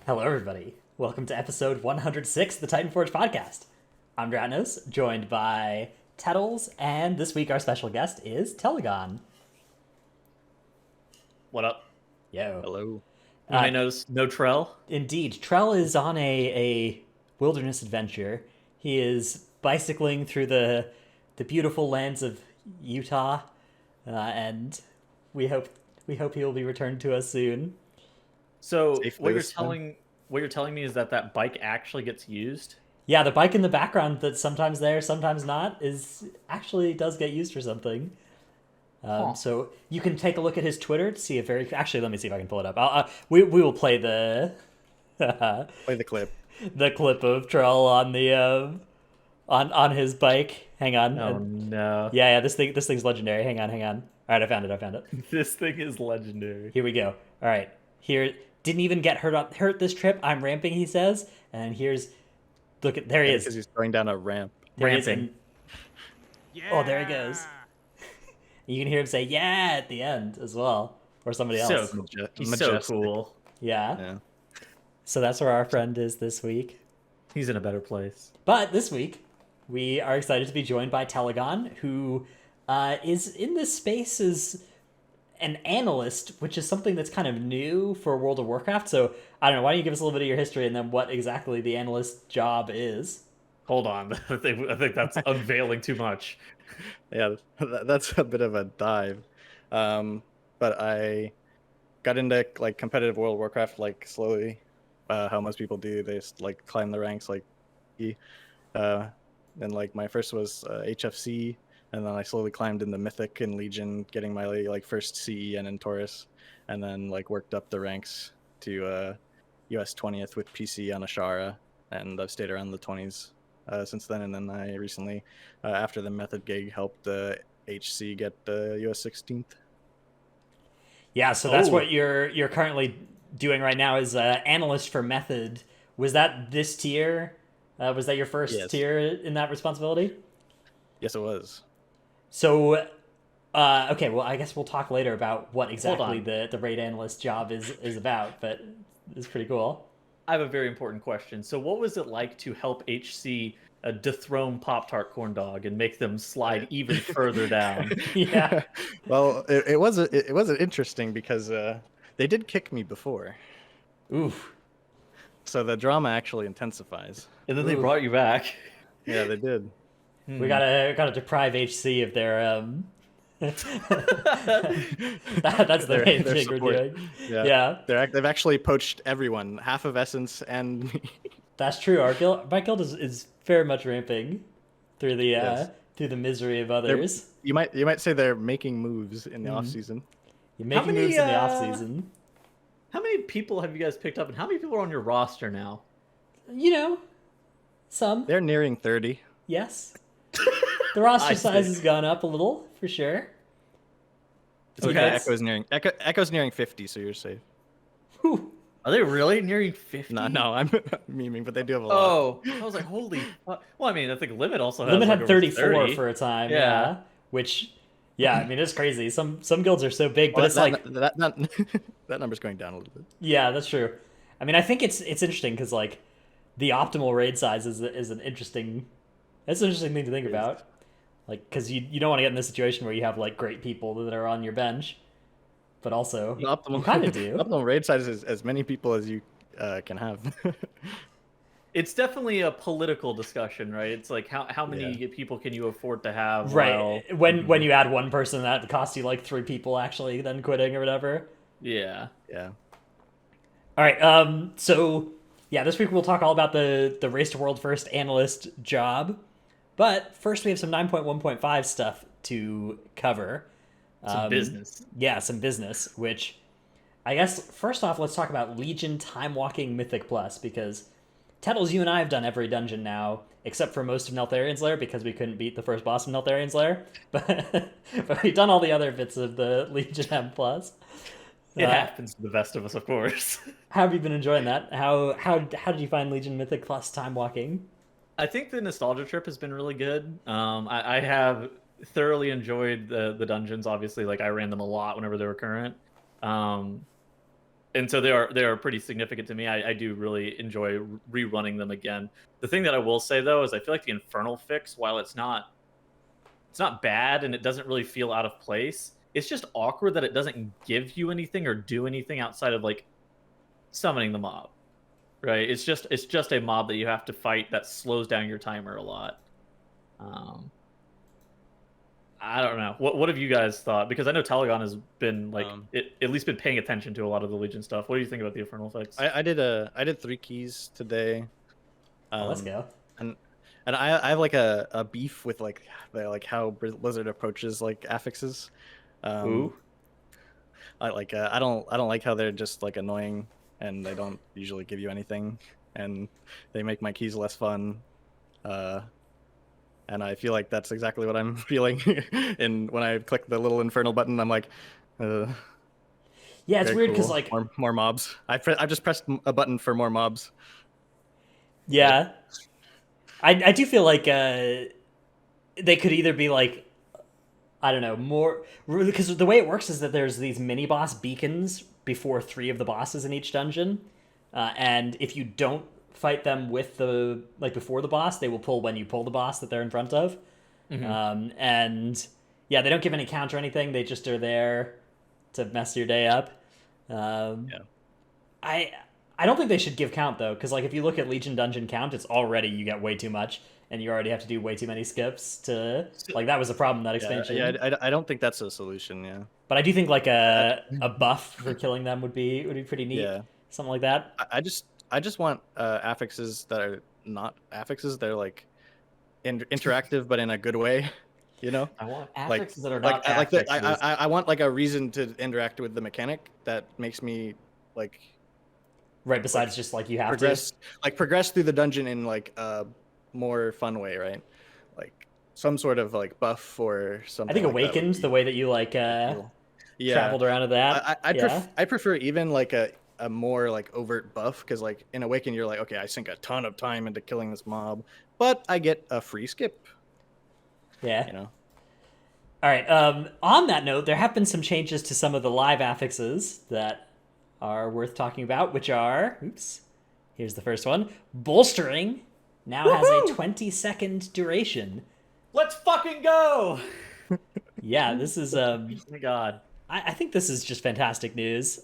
Hello, everybody. Welcome to episode 106 of the Titanforge podcast. I'm Dratnos, joined by Tettles, and this week our special guest is Telegon. What up? Yo. Hello. You may notice no Trell. Indeed, Trell is on a wilderness adventure. He is bicycling through the beautiful lands of Utah, and we hope he will be returned to us soon. So Safely what you're telling me is that bike actually gets used? Yeah, the bike in the background that's sometimes there, sometimes not, does get used for something. So you can take a look at his Twitter to see a very. Actually, let me see if I can pull it up. We will play the Play the clip. the clip of Troll on the on his bike. Hang on. Oh no. Yeah. This thing's legendary. Hang on. All right, I found it. This thing is legendary. Here we go. All right. Here, didn't even get hurt this trip. I'm ramping, he says. And here's, there he is. Because he's going down a ramp. There he is, Ramping. and- Oh, there he goes. You can hear him say "yeah" at the end as well, or somebody else. So cool. He's so cool. Yeah. So that's where our friend is this week. He's in a better place. But this week, we are excited to be joined by Telegon, who is in this space as an analyst, which is something that's kind of new for World of Warcraft. So I don't know. Why don't you give us a little bit of your history and then what exactly the analyst job is? Hold on. I think that's unveiling too much. Yeah, that's a bit of a dive. But I got into like competitive World of Warcraft like slowly, how most people do. They just like climb the ranks and like my first was HFC, and then I slowly climbed in the Mythic and Legion, getting my like first CE and in Taurus, and then like worked up the ranks to US 20th with PC on Ashara, and I've stayed around the 20s since then. And then I recently, after the Method gig, helped HC get US 16th. Yeah, so that's what you're currently doing right now is analyst for Method. Was that this tier? Was that your first tier in that responsibility? Yes, it was. So, okay, well, I guess we'll talk later about what exactly the raid analyst job is about, but it's pretty cool. I have a very important question. So what was it like to help HC dethrone Pop-Tart Corn Dog and make them slide even further down? Yeah. Well, it wasn't interesting because they did kick me before. Oof. So the drama actually intensifies. And then they brought you back. Yeah, they did. We gotta deprive HC of their that's the main thing we're doing. Yeah. They've actually poached everyone, half of Essence and me. That's true. My guild is very much ramping through the through the misery of others. You might say they're making moves in the off season. You're making moves in the off season. How many people have you guys picked up, and how many people are on your roster now? You know, some. They're nearing 30. Yes. The roster size has gone up a little, for sure. Okay. Echo's nearing 50, so you're safe. Whew. Are they really nearing 50? No, I'm memeing, but they do have a lot. Oh, I was like, holy. Well, I mean, I think Limit also has Limit like had 34 30. for a time. Yeah. Which, I mean, it's crazy. Some guilds are so big, but it's like that number's going down a little bit. Yeah, that's true. I mean, I think it's interesting because like the optimal raid size is an interesting. That's an interesting thing to think about. Like, because you don't want to get in this situation where you have like great people that are on your bench, but also The optimal kind of do. Optimal raid size is as many people as you can have. It's definitely a political discussion, right? It's like how many people can you afford to have? Right. When you add one person, that costs you like 3 people actually then quitting or whatever. Yeah. Yeah. All right. So yeah, this week we'll talk all about the Race to World First analyst job. But first, we have some 9.1.5 stuff to cover. Some business. Yeah, some business, which I guess, first off, let's talk about Legion Time Walking Mythic Plus, because Tettles, you and I have done every dungeon now, except for most of Neltharian's Lair, because we couldn't beat the first boss of Neltharian's Lair. But we've done all the other bits of the Legion M Plus. It happens to the best of us, of course. How have you been enjoying that? How did you find Legion Mythic Plus Time Walking? I think the nostalgia trip has been really good. I have thoroughly enjoyed the dungeons. Obviously, like I ran them a lot whenever they were current. and so they are pretty significant to me. I do really enjoy rerunning them again. The thing that I will say though is I feel like the Infernal fix, while it's not bad and it doesn't really feel out of place, it's just awkward that it doesn't give you anything or do anything outside of like summoning the mob. Right? It's just a mob that you have to fight that slows down your timer a lot. I don't know. What have you guys thought? Because I know Telegon has been like at least been paying attention to a lot of the Legion stuff. What do you think about the Infernal fix? I did 3 keys today. Let's go. And I have like a beef with like how Blizzard approaches like affixes. Ooh. I don't like how they're just like annoying and they don't usually give you anything, and they make my keys less fun. And I feel like that's exactly what I'm feeling. And when I click the little infernal button, I'm like, yeah, it's weird because like more mobs. I just pressed a button for more mobs. Yeah, I do feel like they could either be like, I don't know, more, because the way it works is that there's these mini boss beacons before 3 of the bosses in each dungeon, and if you don't fight them with the before the boss, they will pull when you pull the boss that they're in front of. And yeah, they don't give any count or anything. They just are there to mess your day up. I don't think they should give count though, because like if you look at Legion dungeon count, it's already, you get way too much, and you already have to do way too many skips to, like, that was a problem in that expansion. Yeah, I don't think that's a solution. Yeah, but I do think like a buff for killing them would be pretty neat. Yeah, something like that. I just want affixes that are not affixes. They're like interactive, but in a good way. You know, I want like, affixes that are not affixes. I want like a reason to interact with the mechanic that makes me like right. Besides just like you have progress through the dungeon in like a more fun way, right? Like some sort of like buff or something. I think like Awakened, the way that you like cool. traveled around to that. I prefer even like a more like overt buff, because like in Awaken you're like, okay, I sink a ton of time into killing this mob, but I get a free skip. Yeah. You know. All right. On that note, there have been some changes to some of the live affixes that are worth talking about, which are, here's the first one. Bolstering now has a 20-second duration. Let's fucking go! Yeah, this is oh my god. I think this is just fantastic news.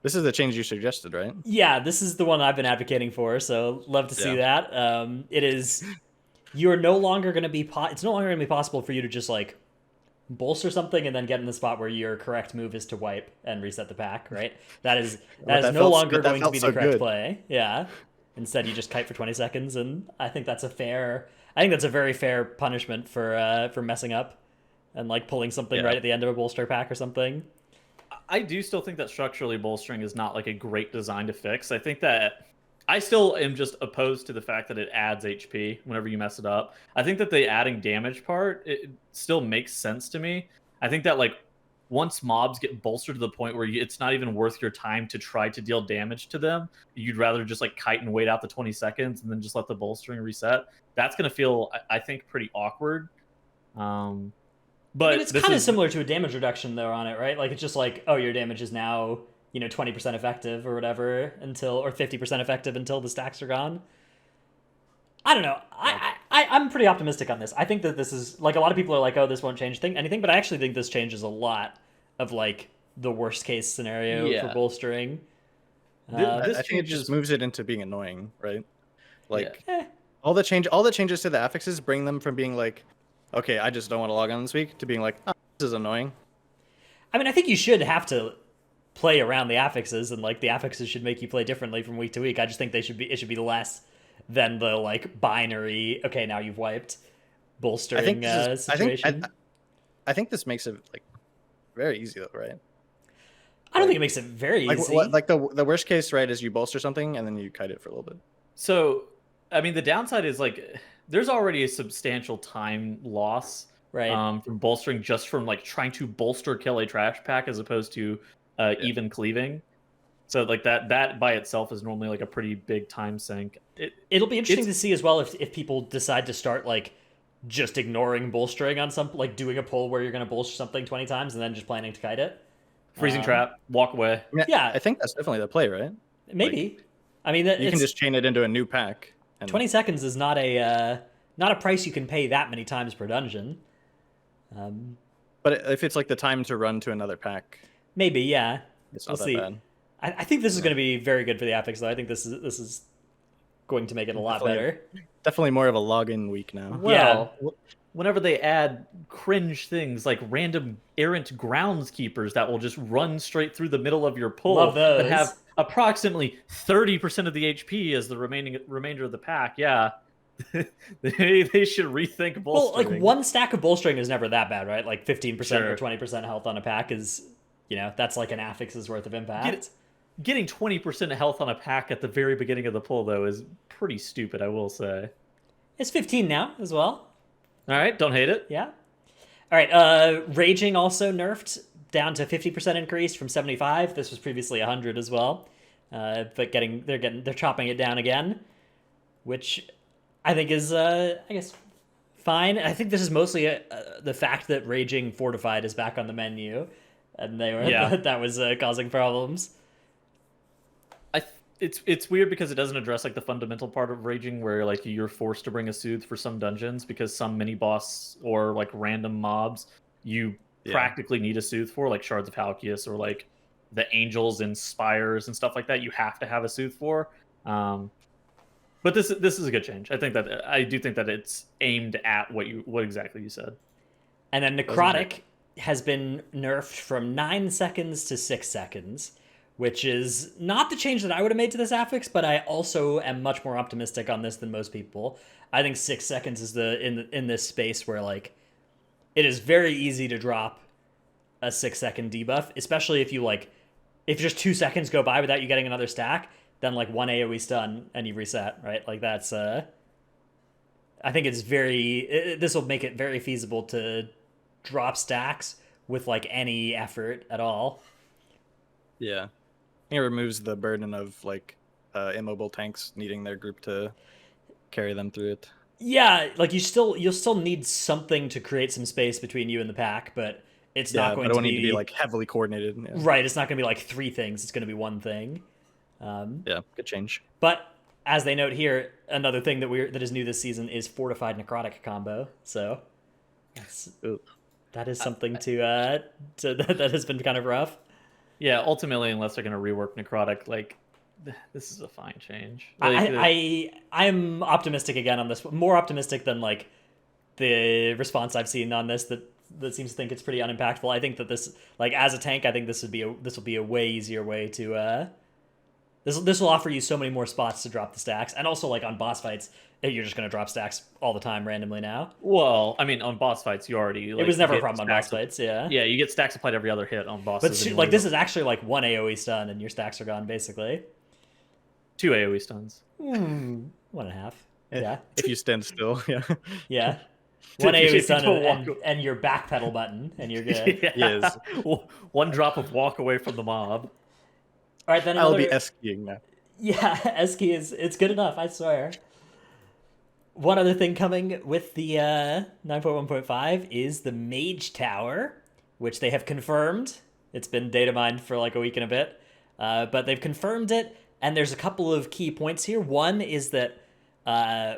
This is the change you suggested, right? Yeah, this is the one I've been advocating for, so love to see that. It is, you're no longer going to be, it's no longer going to be possible for you to just like bolster something and then get in the spot where your correct move is to wipe and reset the pack, right? That is no longer going to be the correct play. Yeah. Instead, you just kite for 20 seconds, and I think that's a very fair punishment for messing up and like pulling something right at the end of a bolster pack or something. I do still think that structurally bolstering is not like a great design to fix. I think that I still am just opposed to the fact that it adds HP whenever you mess it up. I think that the adding damage part, it still makes sense to me. I think that like once mobs get bolstered to the point where it's not even worth your time to try to deal damage to them, you'd rather just like kite and wait out the 20 seconds and then just let the bolstering reset. That's going to feel, I think, pretty awkward. But I mean, it's kind of similar to a damage reduction though on it, right? Like it's just like, oh, your damage is now, 20% effective or whatever or 50% effective until the stacks are gone. I don't know. I'm pretty optimistic on this. I think that this is, like, a lot of people are like, oh, this won't change anything, but I actually think this changes a lot of like the worst case scenario for bolstering. I think it just moves it into being annoying, right? Like all the changes to the affixes bring them from being like, okay, I just don't want to log on this week, to being like, oh, this is annoying. I mean, I think you should have to play around the affixes, and like the affixes should make you play differently from week to week. I just think it should be less than the like binary, okay, now you've wiped bolstering situation. I think this makes it like very easy though, right? I don't think it makes it very easy. Like the worst case, right, is you bolster something and then you kite it for a little bit. So, I mean, the downside is like there's already a substantial time loss, right, from bolstering, just from like trying to bolster kill a trash pack as opposed to even cleaving. So like that by itself is normally like a pretty big time sink. It'll be interesting to see as well if people decide to start like just ignoring bolstering on some, like doing a pull where you're going to bolster something 20 times and then just planning to kite it. Freezing trap, walk away. I mean, Yeah. I think that's definitely the play, right? Maybe. I mean, You can just chain it into a new pack. And 20 seconds is not a price you can pay that many times per dungeon. But if it's like the time to run to another pack, Maybe, yeah. it's We'll not that see. bad. I think this is going to be very good for the affix, though. I think this is going to make it a lot better. Definitely more of a login week now. Well, whenever they add cringe things like random errant groundskeepers that will just run straight through the middle of your pull Love those. that have approximately 30% of the HP as the remainder of the pack, yeah. they should rethink bolstering. Well, like one stack of bolstering is never that bad, right? Like 15% Sure. or 20% health on a pack is, that's like an affix's worth of impact. Getting 20% health on a pack at the very beginning of the pull, though, is pretty stupid, I will say. It's 15 now as well. All right, don't hate it. Yeah. All right. Raging also nerfed down to 50% increase from 75. This was previously 100 as well. But they're chopping it down again, which I think is I guess fine. I think this is mostly the fact that Raging Fortified is back on the menu, and that was causing problems. It's weird because it doesn't address like the fundamental part of Raging where like you're forced to bring a Soothe for some dungeons because some mini boss or like random mobs you practically need a Soothe for, like Shards of Halkias or like the Angels and Spires and stuff like that. You have to have a Soothe for. But this is a good change. I do think that it's aimed at what exactly you said. And then Necrotic has been nerfed from 9 seconds to 6 seconds. Which is not the change that I would have made to this affix, but I also am much more optimistic on this than most people. I think 6 seconds is in this space where like it is very easy to drop a 6-second debuff, especially if just 2 seconds go by without you getting another stack, then like one AoE stun and you reset, right? Like that's I think this will make it very feasible to drop stacks with like any effort at all. Yeah. It removes the burden of like immobile tanks needing their group to carry them through it. Yeah, like you'll still need something to create some space between you and the pack, but it's not going to need to be like heavily coordinated. Yeah. Right, it's not going to be like 3 things. It's going to be one thing. Yeah, good change. But as they note here, another thing that is new this season is Fortified Necrotic combo. So that is something that has been kind of rough. Yeah, ultimately, unless they're going to rework Necrotic, like, this is a fine change. I'm optimistic again on this. More optimistic than, like, the response I've seen on this that seems to think it's pretty unimpactful. I think that this, like, as a tank, I think this will be a way easier way to... This will offer you so many more spots to drop the stacks. And also, like, on boss fights, you're just going to drop stacks all the time randomly now. Well, I mean, on boss fights, you already... Like, it was never a problem on boss fights, yeah. Yeah, you get stacks applied every other hit on bosses. But, like, this is actually, like, 1 AoE stun, and your stacks are gone, basically. 2 AoE stuns. 1.5. Yeah. If you stand still, yeah. Yeah. 1 AoE stun and your backpedal button, and you're good. Yes. 1 drop of walk away from the mob. All right, then I'll be S-keying now. Yeah, S-key it's good enough, I swear. One other thing coming with the 9.1.5 is the Mage Tower, which they have confirmed. It's been data mined for like a week and a bit, but they've confirmed it, and there's a couple of key points here. One is that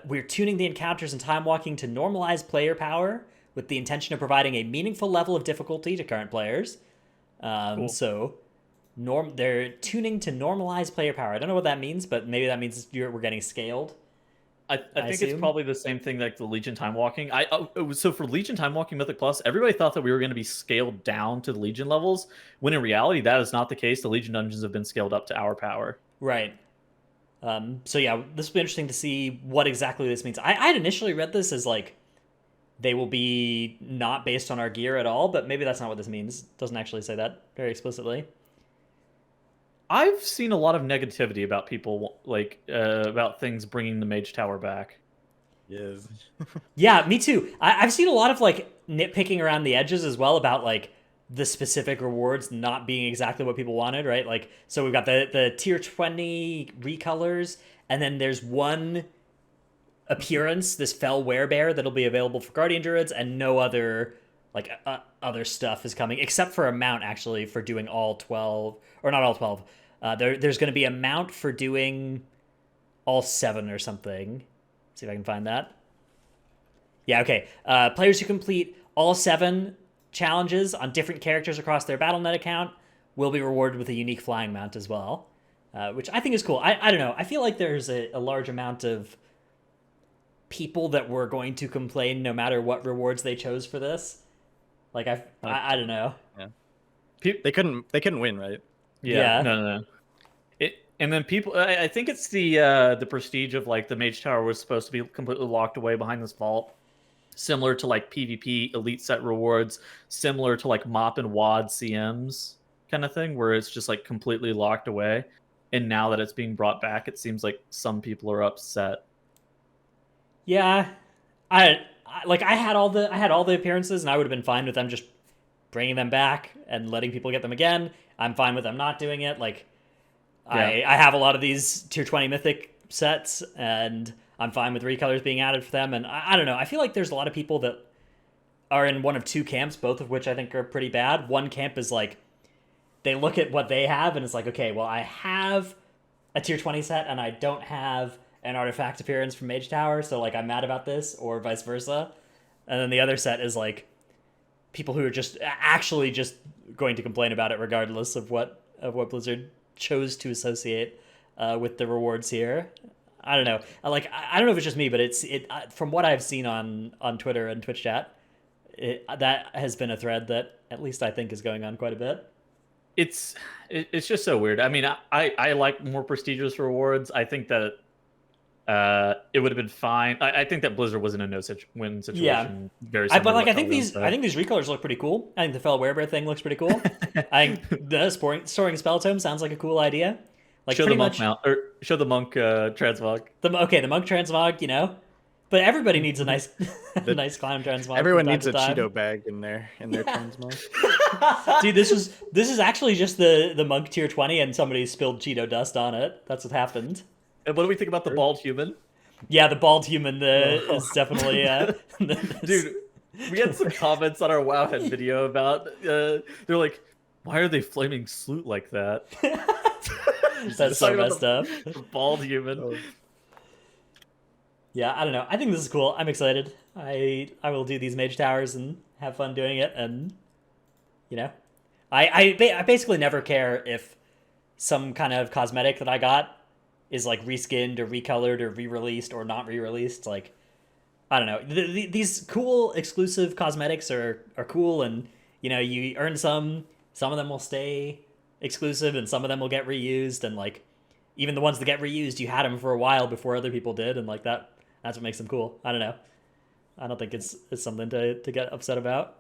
we're tuning the encounters and time walking to normalize player power with the intention of providing a meaningful level of difficulty to current players. Cool. So... they're tuning to normalize player power. I don't know what that means, but maybe that means we're getting scaled. I think it's probably the same thing like the Legion Time Walking. So for Legion Time Walking Mythic Plus, everybody thought that we were going to be scaled down to the Legion levels, when in reality that is not the case. The Legion dungeons have been scaled up to our power. Right. So yeah, this will be interesting to see what exactly this means. I had initially read this as like they will be not based on our gear at all, but maybe that's not what this means. It doesn't actually say that very explicitly. I've seen a lot of negativity about people about things bringing the Mage Tower back. Yes. Yeah, me too. I've seen a lot of like nitpicking around the edges as well about like the specific rewards not being exactly what people wanted, right? Like, so we've got the tier 20 recolors, and then there's one appearance, this Fell Werebear, that'll be available for Guardian Druids, and no other like other stuff is coming, except for a mount actually for doing all 12, or not all 12. There's going to be a mount for doing all 7 or something. See if I can find that. Yeah, okay. Players who complete all 7 challenges on different characters across their Battle.net account will be rewarded with a unique flying mount as well, which I think is cool. I don't know. I feel like there's a large amount of people that were going to complain no matter what rewards they chose for this. Like I don't know. Yeah. They couldn't win, right? Yeah. No. And then people, I think it's the prestige of like the Mage Tower was supposed to be completely locked away behind this vault, similar to like PvP elite set rewards, similar to like Mop and Wad CMs kind of thing, where it's just like completely locked away. And now that it's being brought back, it seems like some people are upset. Yeah, I had all the appearances, and I would have been fine with them just bringing them back and letting people get them again. I'm fine with them not doing it. Like, yeah. I have a lot of these tier 20 mythic sets, and I'm fine with recolors being added for them. And I don't know. I feel like there's a lot of people that are in one of 2 camps, both of which I think are pretty bad. One camp is like, they look at what they have, and it's like, okay, well, I have a tier 20 set, and I don't have an artifact appearance from Mage Tower, so like I'm mad about this, or vice versa. And then the other set is like people who are just actually just going to complain about it regardless of what Blizzard chose to associate with the rewards here. I don't know. I don't know if it's just me, but it from what I've seen on Twitter and Twitch chat, that has been a thread that at least I think is going on quite a bit. It's just so weird. I mean, I like more prestigious rewards. I think that it would have been fine. I think that Blizzard was in a no-win situation. Yeah. Very similar. But like, I think these recolors look pretty cool. I think the Fell Werebear thing looks pretty cool. I think the storing spell tome sounds like a cool idea. Like, show the monk mount, or show the monk transmog. The monk transmog, you know. But everybody needs a nice nice climb transmog. Everyone needs a Cheeto bag in their transmog. Dude, this is actually just the monk tier 20, and somebody spilled Cheeto dust on it. That's what happened. And what do we think about the bald human? Yeah, the bald human is definitely... Dude, we had some comments on our Wowhead video about... they're like, why are they flaming Sloot like that? That's so messed up. The bald human. Oh. Yeah, I don't know. I think this is cool. I'm excited. I will do these Mage Towers and have fun doing it. And, you know, I basically never care if some kind of cosmetic that I got is like reskinned or recolored or re-released or not re-released. Like, I don't know. These cool exclusive cosmetics are cool, and you know, you earn some of them will stay exclusive and some of them will get reused, and like even the ones that get reused, you had them for a while before other people did, and like that's what makes them cool. I don't know. I don't think it's something to get upset about.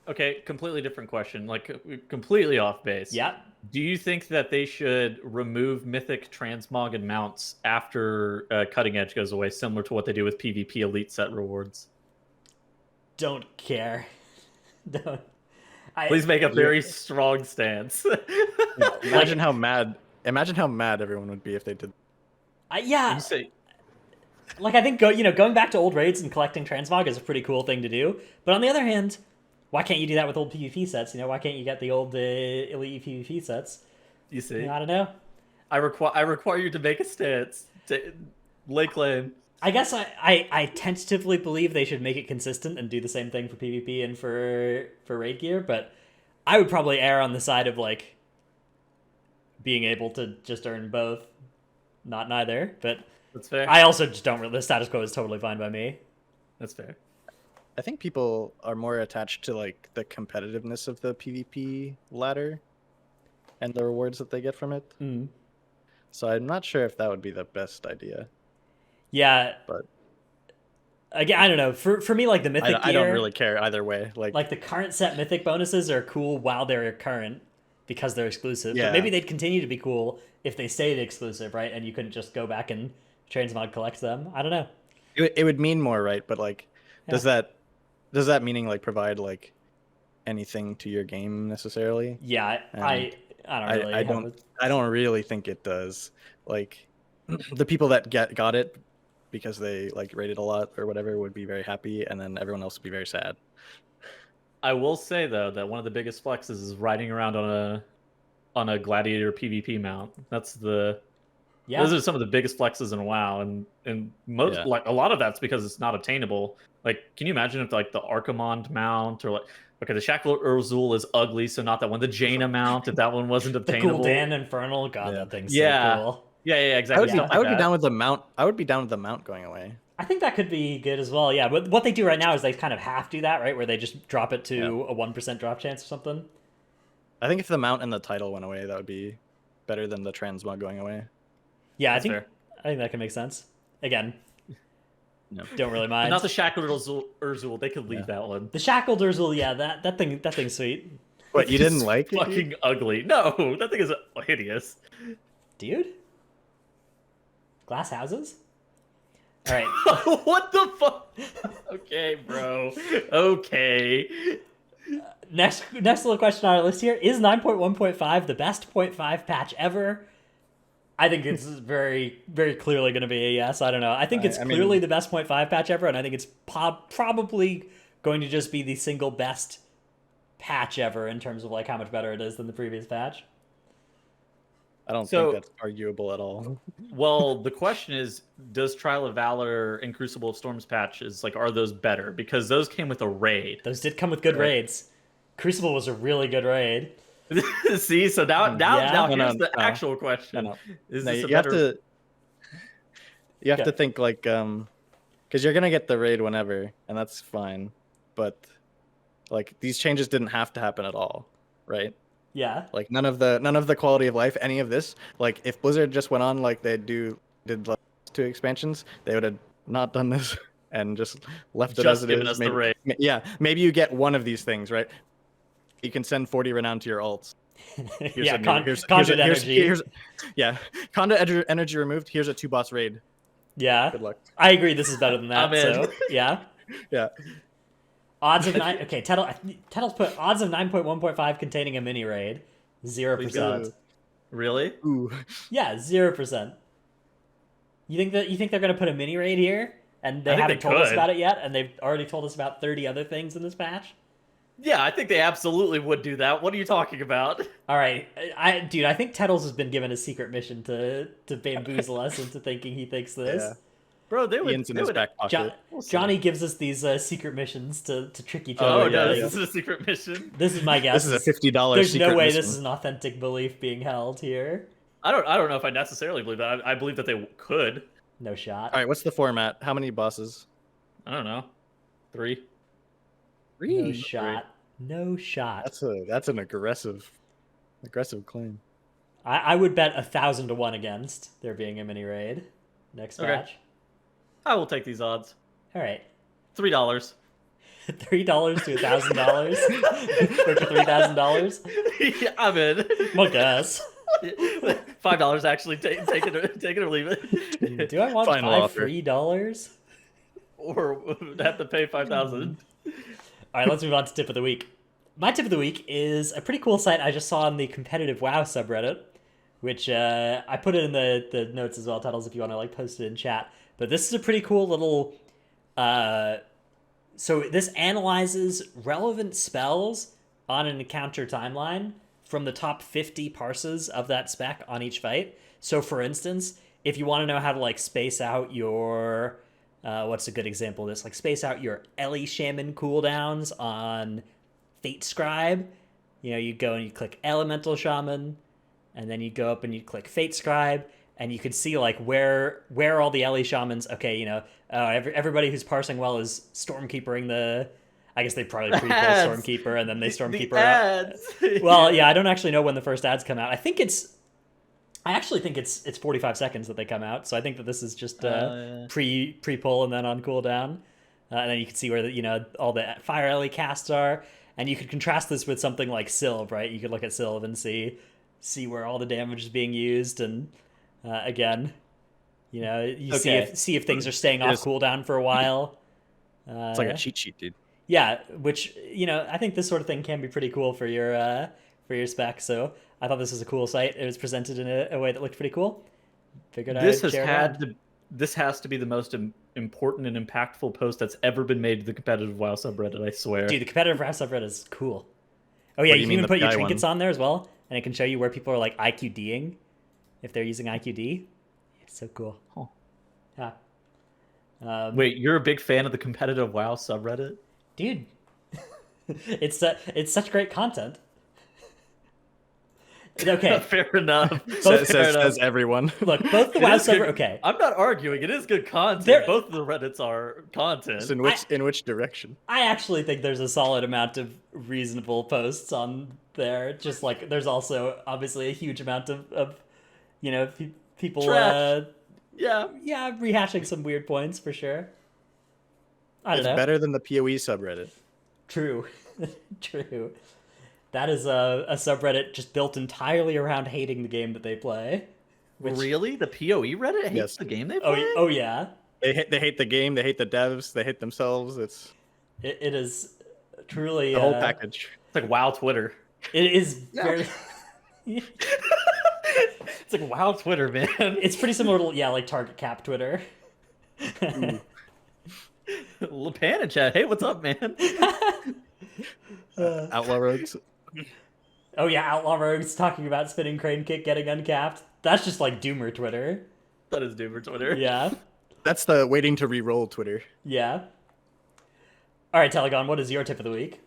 Okay, completely different question. Like completely off base. Yeah. Do you think that they should remove mythic transmog and mounts after Cutting Edge goes away, similar to what they do with PvP elite set rewards? Don't care. Don't. Please make a very strong stance. Imagine how mad everyone would be if they did. Yeah. Like, I think going back to old raids and collecting transmog is a pretty cool thing to do. But on the other hand, why can't you do that with old PvP sets? You know, why can't you get the old elite PvP sets? You see, you know, I don't know. I require you to make a stance. Lay claim. I guess I tentatively believe they should make it consistent and do the same thing for PvP and for raid gear, but I would probably err on the side of like being able to just earn both, not neither. But that's fair. I also just don't really. The status quo is totally fine by me. That's fair. I think people are more attached to like the competitiveness of the PvP ladder and the rewards that they get from it. Mm. So I'm not sure if that would be the best idea. Yeah, but again, I don't know. For me, like the mythic gear, I don't really care either way. Like the current set mythic bonuses are cool while they're current because they're exclusive. Yeah. But maybe they'd continue to be cool if they stayed exclusive, right? And you couldn't just go back and transmog collect them. I don't know. It would mean more, right? But like, does that meaning like provide like anything to your game necessarily? Yeah, I don't really. I don't really think it does. Like, the people that got it because they like rated a lot or whatever would be very happy, and then everyone else would be very sad. I will say though that one of the biggest flexes is riding around on a gladiator PvP mount. Those are some of the biggest flexes in WoW, and most Yeah. like a lot of that's because it's not obtainable. Like, can you imagine if like the Archimond mount or like okay, the Shackle Urzul is ugly, so not that one. The Jaina mount, if that one wasn't The obtainable. Gul'dan Infernal, God, Yeah. that thing's Yeah. so cool. Yeah, I exactly. would, Stuff I would like be down that. with the mount. I would be down with the mount going away. I think that could be good as well. Yeah, but what they do right now is they kind of half do that, right? Where they just drop it to a 1% drop chance or something. I think if the mount and the title went away, that would be better than the transmog going away. Yeah, That's I fair. think that can make sense. Again, No. don't really But mind. not the Shackled Urzul. They could leave Yeah. that one. The Shackled Urzul, yeah, that thing's sweet. What, you didn't It's like it? fucking ugly. No, that thing is hideous. Dude? Glass houses? Alright. What the fuck? Okay, bro. Okay. Next little question on our list here. Is 9.1.5 the best 0.5 patch ever? I think it's very, very clearly going to be a yes. I don't know. I think it's clearly the best 0.5 patch ever, and I think it's probably going to just be the single best patch ever in terms of like how much better it is than the previous patch. I don't So- think that's arguable at all. Well, the question is, does Trial of Valor and Crucible of Storms patches, like, are those better? Because those came with a raid. Those did come with good Right. raids. Crucible was a really good raid. See, so now Yeah. here's No, the no. actual question. No. Is No, this a you have better... to. You have Yeah. to think like because you're gonna get the raid whenever, and that's fine. But like these changes didn't have to happen at all, right? Yeah. Like none of the quality of life, any of this. Like if Blizzard just went on like they did like 2 expansions, they would have not done this and just left it Just as it given is. us the Maybe, raid. yeah, maybe you get one of these things, right? You can send 40 renown to your alts. Here's Yeah, a new- conduit energy. Yeah, conduit energy removed. Here's a 2-boss raid. Yeah. Good luck. I agree this is better than that, I'm in. so yeah. Yeah. Odds of 9 okay, Tettle's put odds of 9.1.5 containing a mini raid. 0%. go. Really? Ooh. Yeah, 0%. You think they're gonna put a mini raid here? And they I think haven't they told us could. about it yet, and they've already told us about 30 other things in this patch? Yeah, I think they absolutely would do that. What are you talking about? Alright, dude, I think Tettles has been given a secret mission to bamboozle us into thinking he thinks this. Yeah. Bro, they would... Ian's in they his would- back pocket. Jo- We'll see. Johnny gives us these secret missions to trick each other. Oh, into no, things. this is a secret mission. This is my guess. This is a $50 There's secret no way mission. this is an authentic belief being held here. I don't know if I necessarily believe that. I believe that they could. No shot. All right, what's the format? How many bosses? I don't know. 3. No shot. No shot. That's an aggressive claim. I would bet 1,000 to 1 against there being a mini raid next Okay. match. I will take these odds. All right. $3. $3 to $1,000 for $3,000. Yeah, I'm in. I guess. $5 actually. Take it or leave it. Do I want Final five offer. free dollars? Or have to pay 5,000. All right, let's move on to tip of the week. My tip of the week is a pretty cool site I just saw on the competitive WoW subreddit, which I put it in the notes as well, Tuttles, if you want to like post it in chat. But this is a pretty cool little. So this analyzes relevant spells on an encounter timeline from the top 50 parses of that spec on each fight. So for instance, if you want to know how to like space out your what's a good example of this? Like space out your Ellie Shaman cooldowns on Fate Scribe. You know, you go and you click Elemental Shaman, and then you go up and you click Fate Scribe, and you could see like where all the Ellie Shamans. Okay, you know, everybody who's parsing well is Stormkeepering the. I guess they probably pre-pull Ads. Stormkeeper and then they Stormkeeper The up. ads. Well, yeah, I don't actually know when the first ads come out. I actually think it's 45 seconds that they come out. So I think that this is just pre-pull and then on cooldown. And then you can see where all the Fire Ellie casts are. And you could contrast this with something like Sylve, right? You could look at Sylve and see where all the damage is being used. And again, you Okay. see if things are staying off cooldown for a while. It's like a cheat sheet, dude. Yeah, which I think this sort of thing can be pretty cool for your spec. So I thought this was a cool site. It was presented in a way that looked pretty cool. Figured This I'd has share it had around. to this has to be the most important and impactful post that's ever been made to the competitive WoW subreddit. I swear. Dude, the competitive WoW subreddit is cool. Oh yeah, What do you you can mean, even the put your PI trinkets one? on there as well, and it can show you where people are like IQDing if they're using IQD. It's so cool. Huh. Yeah. Wait, you're a big fan of the competitive WoW subreddit? Dude, it's such great content. Okay, Fair enough. Both- Says everyone. look, both the It WoW is good- subreddit. Okay, I'm not arguing. It is good content. There- Both of the Reddits are content. So in which direction? I actually think there's a solid amount of reasonable posts on there. Just like there's also obviously a huge amount of people Trash. Yeah. yeah, rehashing some weird points for sure. I don't It's know. better than the PoE subreddit. True. True. That is a subreddit just built entirely around hating the game that they play. Which- Really? The PoE Reddit hates Yes. the game they play? Oh yeah. They hate the game. They hate the devs. They hate themselves. It's It is truly the whole package. It's like WoW Twitter. It is very It's like WoW Twitter, man. it's pretty similar to like Target Cap Twitter. Lepan in chat. Hey, what's up, man? Outlaw rogues. Oh yeah, Outlaw Rogues talking about spinning crane kick getting uncapped. That's just like Doomer Twitter. That is Doomer Twitter. Yeah. That's the waiting to re-roll Twitter. Yeah. All right, Telegon, what is your tip of the week?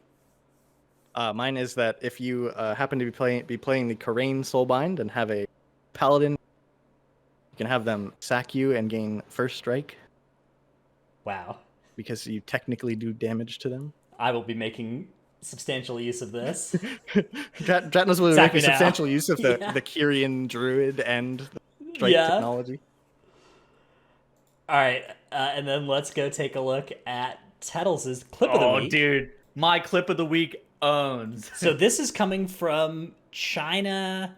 Mine is that if you happen to be playing the Karain Soulbind and have a paladin, you can have them sack you and gain first strike Wow. because you technically do damage to them. I will be making substantial use of this. Dratnos will Sack make me now. substantial use of Yeah. the Kyrian Druid and the strike Yeah. technology. All right, and then let's go take a look at Tettles' clip of the Oh, week. dude. My clip of the week owns. So this is coming from China,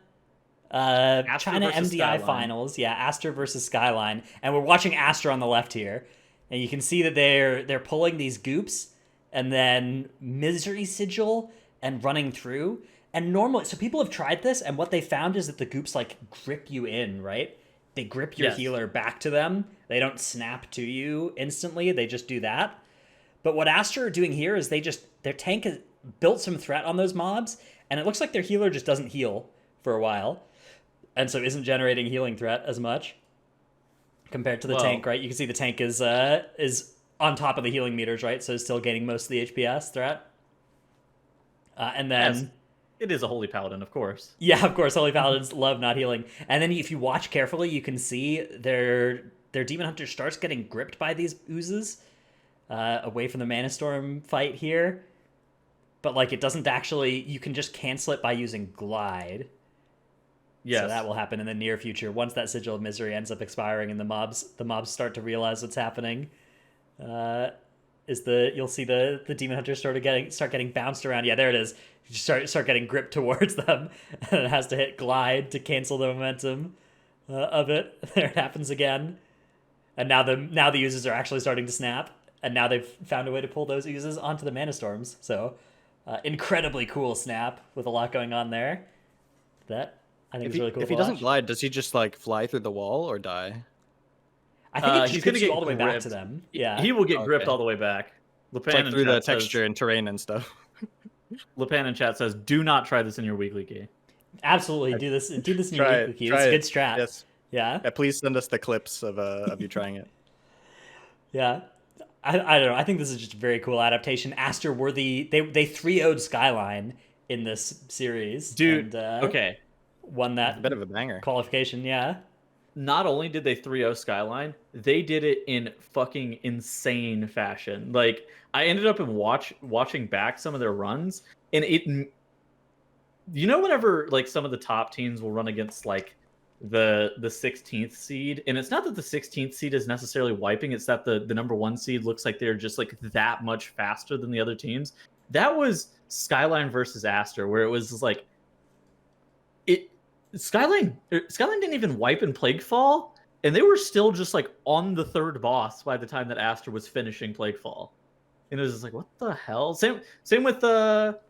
Astra China versus MDI Skyline. finals. Yeah, Astra versus Skyline, and we're watching Astra on the left here, and you can see that they're pulling these goops, and then Misery Sigil and running through. And normally, so people have tried this, and what they found is that the goops like grip you in, right? They grip your Yes. healer back to them. They don't snap to you instantly. They just do that. But what Astra are doing here is their tank has built some threat on those mobs, and it looks like their healer just doesn't heal for a while, and so isn't generating healing threat as much compared to the Well- tank, right? You can see the tank is on top of the healing meters, right? So it's still getting most of the HPS threat. And then Yes. It is a holy paladin, of course. yeah, of course, Holy Paladins love not healing. And then if you watch carefully, you can see their Demon Hunter starts getting gripped by these oozes away from the Mana Storm fight here. But like it doesn't actually, you can just cancel it by using Glide. Yes. So that will happen in the near future once that Sigil of Misery ends up expiring and the mobs start to realize what's happening. You'll see the Demon Hunter start getting bounced around. Yeah, there it is. You start getting gripped towards them, and it has to hit Glide to cancel the momentum of it. There it happens again, and now the oozes are actually starting to snap, and now they've found a way to pull those oozes onto the Mana Storms. So, incredibly cool snap with a lot going on there. That I think If is he, really cool. if to he doesn't watch. glide, does he just like fly through the wall or die? I think it just he's gonna gets you get all the way back gripped. to them. Yeah. He will get gripped Okay. all the way back. It's like in through the chat says- texture and terrain and stuff. Lepan in chat says, "Do not try this in your weekly key." Absolutely do this in your Try weekly it. key. Try It's a it. good strat. Yes. Yeah. Yeah, please send us the clips of you trying it. Yeah. I don't know. I think this is just a very cool adaptation. Aster worthy. They 3-0'd Skyline in this series. Dude, and, okay. won It's a that bit of a banger. qualification. Yeah. Not only did they 3-0 Skyline, they did it in fucking insane fashion. Like, I ended up watching back some of their runs, and whenever like some of the top teams will run against like the 16th seed, and it's not that the 16th seed is necessarily wiping, it's that the number 1 seed looks like they're just like that much faster than the other teams. That was Skyline versus Aster, where it was just like Skyline didn't even wipe in Plaguefall, and they were still just like on the third boss by the time that Aster was finishing Plaguefall. And it was just like, what the hell? Same with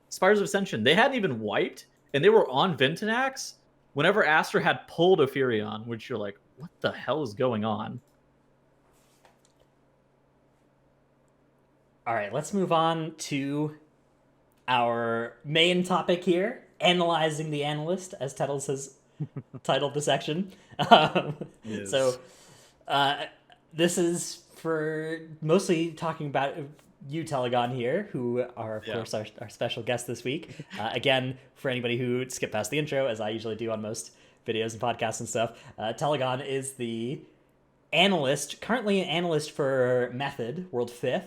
Spires of Ascension. They hadn't even wiped, and they were on Ventinax whenever Aster had pulled Ophirion, which you're like, what the hell is going on? All right, let's move on to our main topic here, analyzing the analyst, as Tettles has titled the section. Yes. So this is for mostly talking about you, Telegon, here, who are, of course, our special guest this week. Again, for anybody who skipped past the intro, as I usually do on most videos and podcasts and stuff, Telegon is the analyst, currently an analyst for Method, World 5th,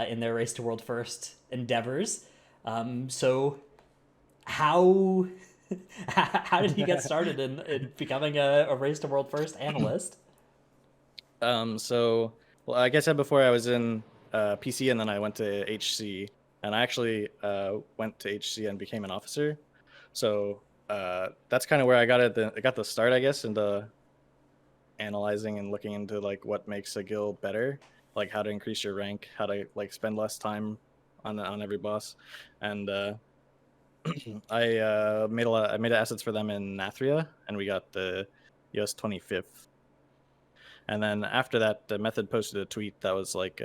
in their Race to World First endeavors. So how how did you get started in becoming a Race to World First analyst? So, well, like I said before, I was in PC and then I went to HC, and I actually went to HC and became an officer. So that's kind of where I got it. I got the start, I guess, into analyzing and looking into like what makes a guild better, like how to increase your rank, how to like spend less time on every boss, and I made assets for them in Nathria, and we got the US 25th. And then after that, the Method posted a tweet that was like,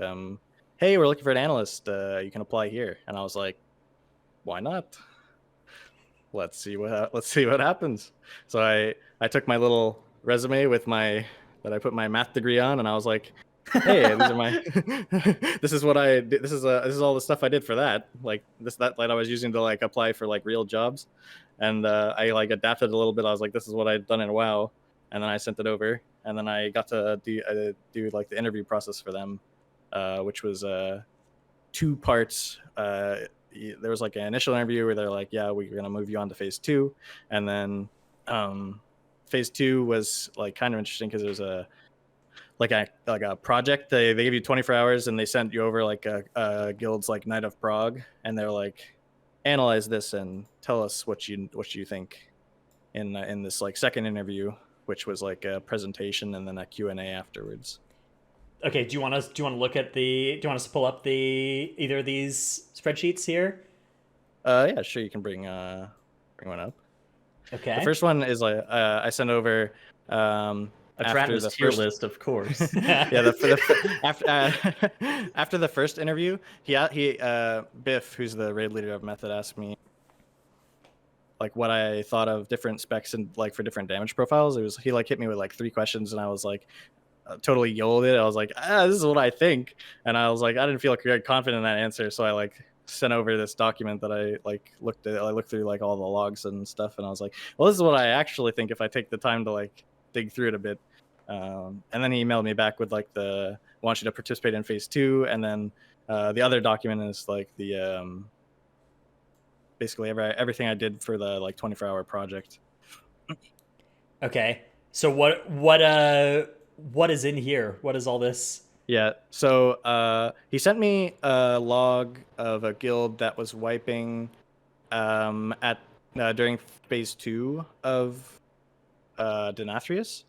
"Hey, we're looking for an analyst. You can apply here." And I was like, "Why not? Let's see what happens." So I took my little resume with that I put my math degree on, and I was like, "Hey, these are my this is what I did. This is all the stuff I did for that. Like that I was using to like apply for like real jobs." And I like adapted a little bit. I was like, "This is what I'd done in WoW," and then I sent it over. And then I got to do like the interview process for them, which was 2 parts. There was like an initial interview where they're like, "Yeah, we're gonna move you on to phase 2," and then phase 2 was like kind of interesting because it was a project. They gave you 24 hours and they sent you over like a guild's like Night of Prague, and they're like, "Analyze this and tell us what you think." In this like second interview, which was like a presentation and then a Q&A afterwards. Okay, do you want us to pull up either of these spreadsheets here? Yeah, sure, you can bring one up. Okay. The first one is like I sent over after the tier first list, of course. yeah, after the first interview, he Biff, who's the raid leader of Method, asked me like what I thought of different specs and like for different damage profiles. He like hit me with like 3 questions, and I was like totally yelled it. I was like, "This is what I think," and I was like, I didn't feel very confident in that answer, so I like sent over this document that I like looked through like all the logs and stuff, and I was like, "Well, this is what I actually think if I take the time to like dig through it a bit." And then he emailed me back with like the "want you to participate in phase 2," and then the other document is like the basically everything I did for the like 24-hour project. Okay. So what is in here? What is all this? Yeah. So he sent me a log of a guild that was wiping at during phase 2 of Denathrius,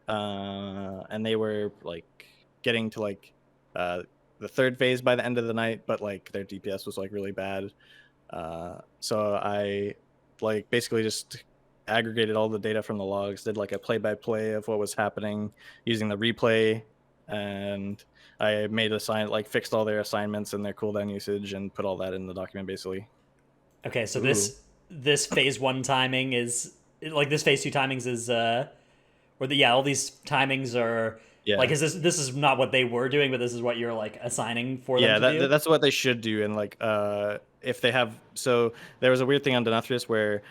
and they were like getting to like the 3rd phase by the end of the night, but like their DPS was like really bad. So I like basically just aggregated all the data from the logs, did like a play-by-play of what was happening using the replay, and I made fixed all their assignments and their cooldown usage and put all that in the document basically. Okay, so this phase 1 timing is like this phase 2 timings is all these timings are like this is not what they were doing, but this is what you're like assigning for them to do? That's what they should do. And like if they have, so there was a weird thing on Denathrius where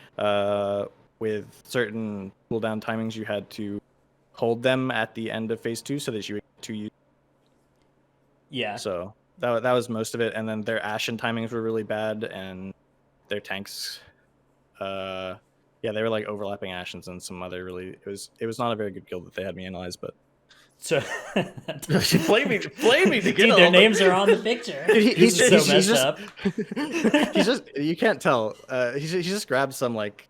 with certain cooldown timings you had to hold them at the end of phase 2 so that you would get 2 use. Yeah. So that was most of it. And then their Ashen timings were really bad, and their tanks they were like overlapping Ashens and some other it was not a very good guild that they had me analyze, but so play me to get Dude, their names are on the picture. He's so messed up. He's just, you can't tell. He just grabbed some like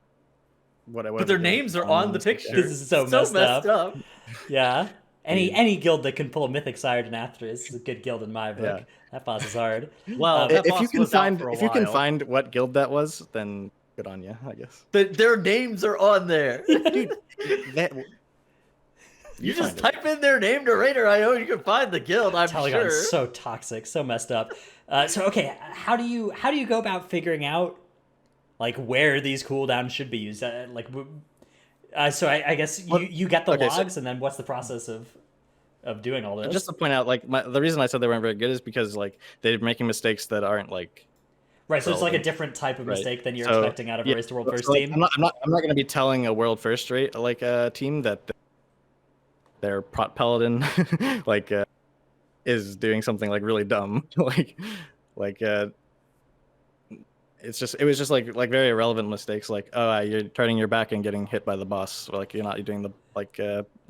whatever. But their names are on the picture. This is so messed up. Yeah. Any guild that can pull a Mythic Sire Denathrius is a good guild in my book. Yeah. That boss is hard. Well, if you can find what guild that was, then good on you, I guess. Their names are on there. Dude, You just find it. type in their name to Raider.io, you can find the guild. I'm Telegon's sure. so toxic, so messed up. So okay, how do you go about figuring out like where these cooldowns should be used? So I guess you get the Okay, so- logs, and then what's the process of doing all this? Just to point out, like the reason I said they weren't very good is because like they're making mistakes that aren't like Right, so it's like a relevant. different type of Right. mistake than you're So, expecting out of a yeah, Race to World so, First like, team. I'm not going to be telling a world first rate like a team that their prot paladin like is doing something like really dumb like it was just like very irrelevant mistakes like you're turning your back and getting hit by the boss, or like you're not doing the like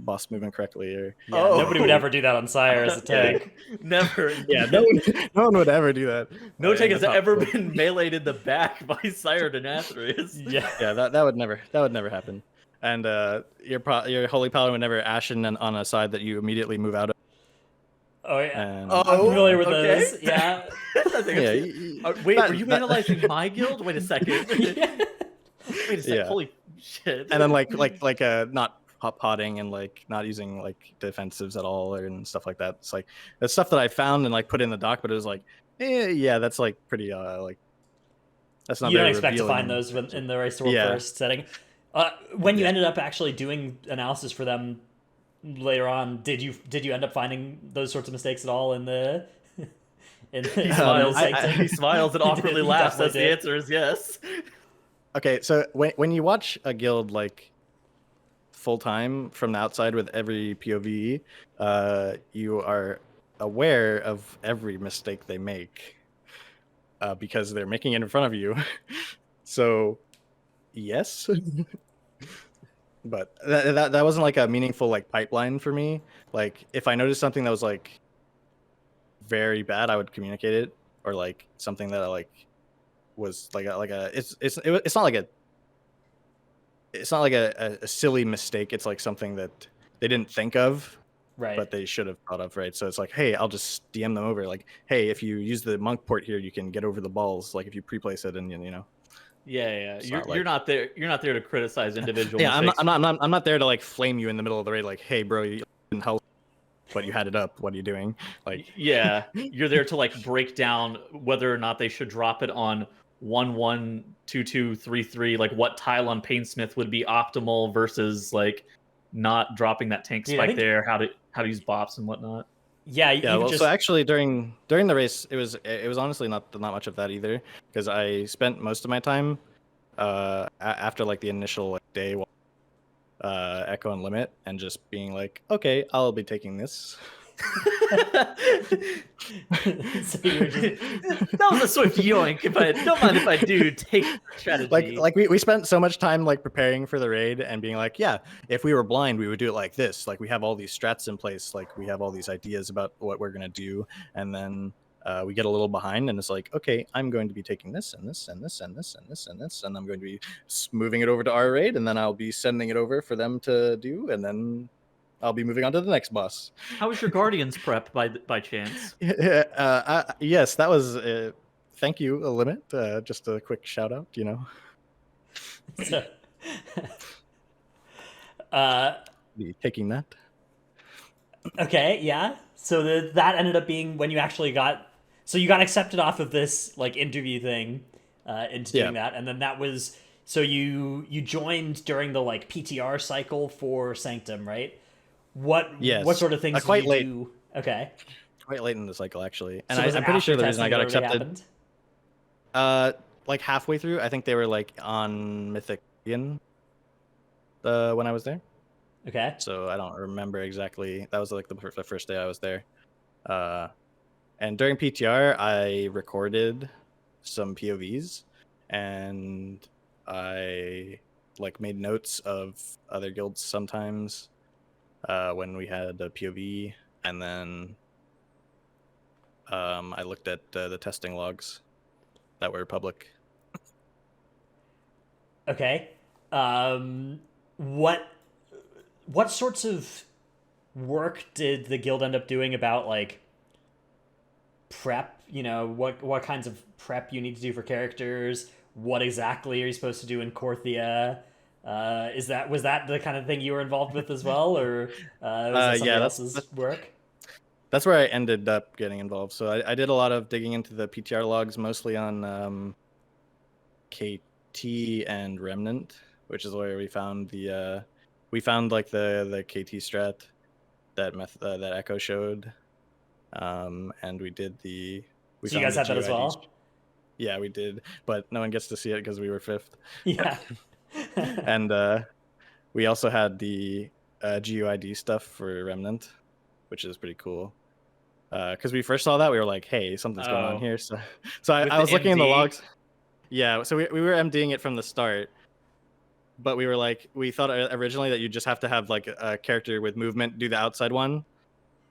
boss movement correctly, or Yeah, nobody would ever do that on Sire as a tank. Never. yeah, no one would ever do that. No tank in has the top ever field. been meleeed in the back by Sire Denathrius. Yeah. Yeah, that would never happen. And your holy paladin would never ashen on a side that you immediately move out of. Oh yeah. And, I'm familiar with okay. those. Yeah. I think yeah, wait, that- were you that- analyzing my guild? Wait a second. Yeah. Wait a second. Yeah. Holy shit. and then not potting and like not using like defensives at all and stuff like that. It's like the stuff that I found and like put in the doc, but it was like, yeah, that's like pretty like that's not You don't very expect to revealing. find those in the Race to World Yeah. First setting. When you Yeah. ended up actually doing analysis for them later on, did you end up finding those sorts of mistakes at all in the in the, He smiles. sanctum? He smiles and He awkwardly did, he laughs as definitely the did. answer is yes. Okay, so when you watch a guild like full time from the outside with every POV, you are aware of every mistake they make because they're making it in front of you. So, yes, but that wasn't like a meaningful like pipeline for me. Like if I noticed something that was like very bad, I would communicate it, or like something that I like was like it's not like a silly mistake. It's like something that they didn't think of, Right. but they should have thought of, right? So it's like, hey, I'll just DM them over. Like, hey, if you use the monk port here, you can get over the balls. Like if you pre-place it, and you know. Yeah. It's You're, not like- you're not there. You're not there to criticize individual Yeah, mistakes. I'm not there to like flame you in the middle of the raid. Like, hey, bro, you didn't help, but you had it up. What are you doing? Like, Yeah, you're there to like break down whether or not they should drop it on 1-1-2-2-3-3, like what tile on Painsmith would be optimal versus like not dropping that tank Dude, I spike think- there, how to use bops and whatnot. Yeah. yeah. You Well, just so actually during the race, it was honestly not much of that either, because I spent most of my time after like the initial like, day Echo and Limit, and just being like, okay, I'll be taking this. so you were just That was a swift yoink, but don't mind if I do take strategy. Like we spent so much time like preparing for the raid and being like, yeah, if we were blind, we would do it like this. Like we have all these strats in place, like we have all these ideas about what we're gonna do, and then we get a little behind, and it's like, okay, I'm going to be taking this and this and this and this and this and this, and I'm going to be moving it over to our raid, and then I'll be sending it over for them to do, and then I'll be moving on to the next boss. How was your Guardians prep by chance? Yes, that was. Thank you, Limit. Just a quick shout out, you know. so, Be taking that. okay, yeah. So that ended up being when you actually got. So you got accepted off of this like interview thing into doing that, and then that was so you joined during the like PTR cycle for Sanctum, right? What sort of things quite did you late. do? Okay. Quite late in the cycle, actually, and So was it I'm pretty sure after the reason I got testing that already accepted. happened? Like halfway through, I think they were like on Mythic when I was there. Okay. So I don't remember exactly. That was like the first day I was there. And during PTR, I recorded some POVs, and I like made notes of other guilds sometimes when we had a POV, and then I looked at the testing logs that were public. Okay. What sorts of work did the guild end up doing about like prep? You know, what kinds of prep you need to do for characters? What exactly are you supposed to do in Korthia? Was that the kind of thing you were involved with as well, or was that Yeah, somebody else's work? that's where I ended up getting involved. So I did a lot of digging into the PTR logs, mostly on KT and Remnant, which is where we found like the KT strat that Echo showed, and we So you found guys the had that as GUID. well? Yeah, we did, but no one gets to see it because we were fifth. Yeah. And we also had the GUID stuff for Remnant, which is pretty cool. Because we first saw that, we were like, "Hey, something's going on here." So With I the was looking in the MD? logs. Yeah, so we were MDing it from the start, but we were like, we thought originally that you just have to have like a character with movement do the outside one,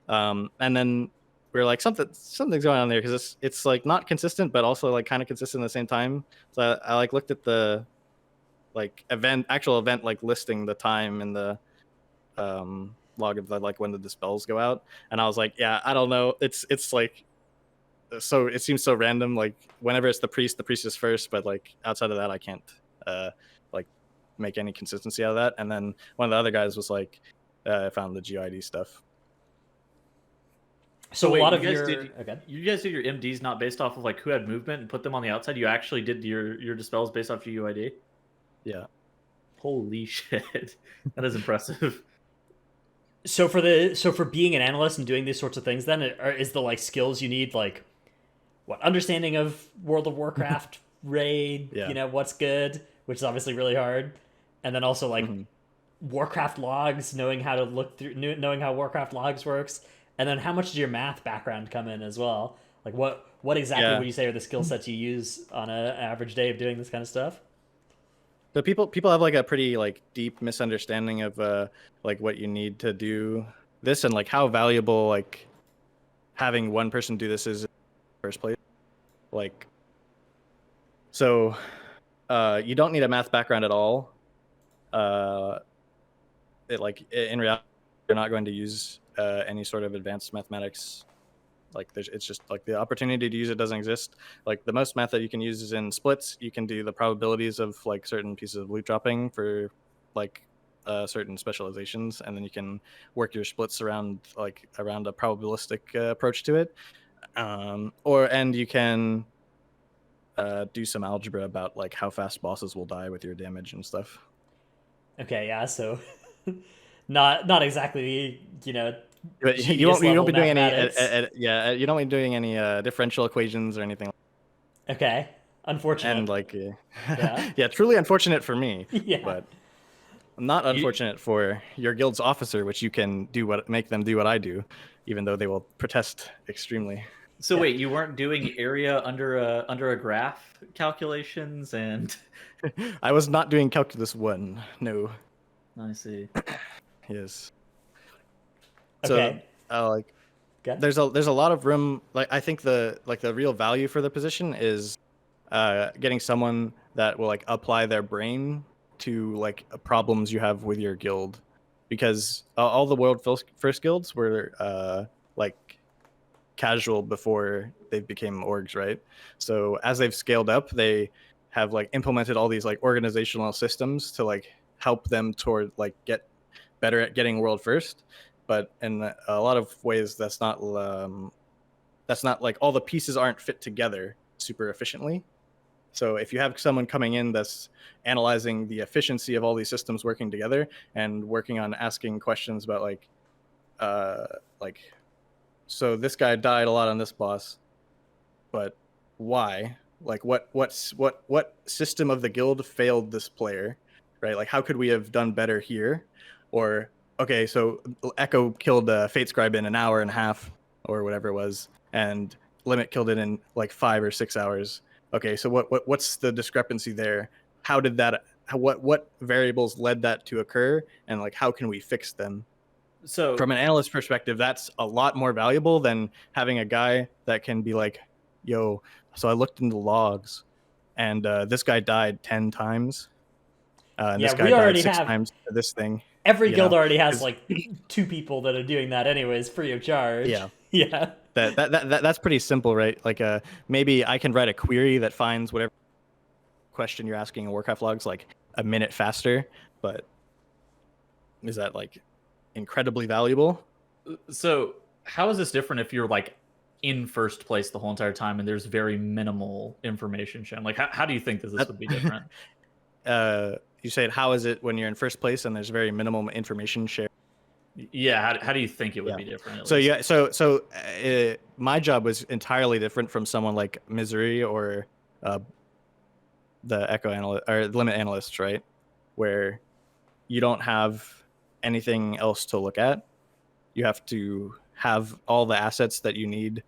and then we were like, something's going on there because it's like not consistent, but also like kind of consistent at the same time. So I like looked at the like actual event like listing the time in the log of the like when the dispels go out, and I was like, yeah, I don't know, it's like, so it seems so random, like whenever it's the priest is first, but like outside of that I can't like make any consistency out of that. And then one of the other guys was like, found the GID stuff. So a wait, lot you of guys your did okay. you guys did your MDs not based off of like who had movement and put them on the outside? You actually did your dispels based off your UID? Yeah. Holy shit. That is impressive. So for being an analyst and doing these sorts of things, then is the like skills you need like what understanding of World of Warcraft raid, Yeah. what's good, which is obviously really hard, and then also like Mm-hmm. Warcraft logs, knowing how to look through, knowing how Warcraft logs works, and then how much does your math background come in as well? Like what exactly Yeah. would you say are the skill sets you use on an average day of doing this kind of stuff? So people have like a pretty like deep misunderstanding of like what you need to do this, and like how valuable like having one person do this is in the first place. Like, so you don't need a math background at all. In reality, you're not going to use any sort of advanced mathematics. Like it's just like the opportunity to use it doesn't exist. Like the most math that you can use is in splits. You can do the probabilities of like certain pieces of loot dropping for like certain specializations, and then you can work your splits around a probabilistic approach to it. And you can do some algebra about like how fast bosses will die with your damage and stuff. Okay, yeah, so not exactly But genius you won't level be doing any mathematics. you don't be doing any differential equations or anything. Okay, unfortunate. And like Yeah, yeah, truly unfortunate for me, yeah. but not You, unfortunate for your guild's officer, which you can make them do what I do, even though they will protest extremely. so Yeah. wait, you weren't doing area under a graph calculations and I was not doing calculus 1. No. I see. Yes. So Okay. like Good. there's a lot of room. Like I think the real value for the position is getting someone that will like apply their brain to like problems you have with your guild, because all the world first guilds were like casual before they became orgs, right? So as they've scaled up, they have like implemented all these like organizational systems to like help them toward like get better at getting world first. But in a lot of ways, that's not like all the pieces aren't fit together super efficiently. So if you have someone coming in that's analyzing the efficiency of all these systems working together and working on asking questions about like so this guy died a lot on this boss, but why? Like what system of the guild failed this player, right? Like how could we have done better here? Or okay, so Echo killed Fate Scribe in an hour and a half or whatever it was, and Limit killed it in like 5 or 6 hours. Okay, so what's the discrepancy there? How did that? What variables led that to occur, and like how can we fix them? So From an analyst perspective, that's a lot more valuable than having a guy that can be like, yo, so I looked into logs and this guy died 10 times. And Yeah, this guy we died already 6 have times to this thing, every you guild know? already has 'Cause- like two people that are doing that anyways, free of charge. yeah. Yeah. That's pretty simple, right? Like maybe I can write a query that finds whatever question you're asking in Warcraft logs, like a minute faster, but is that like incredibly valuable? So how is this different if you're like in first place the whole entire time and there's very minimal information shown? Like how do you think that this would be different? You said, how is it when you're in first place and there's very minimal information shared? Yeah, how do you think it would be different? So yeah, my job was entirely different from someone like Misery or the Echo analyst or limit analysts, right? Where you don't have anything else to look at. You have to have all the assets that you need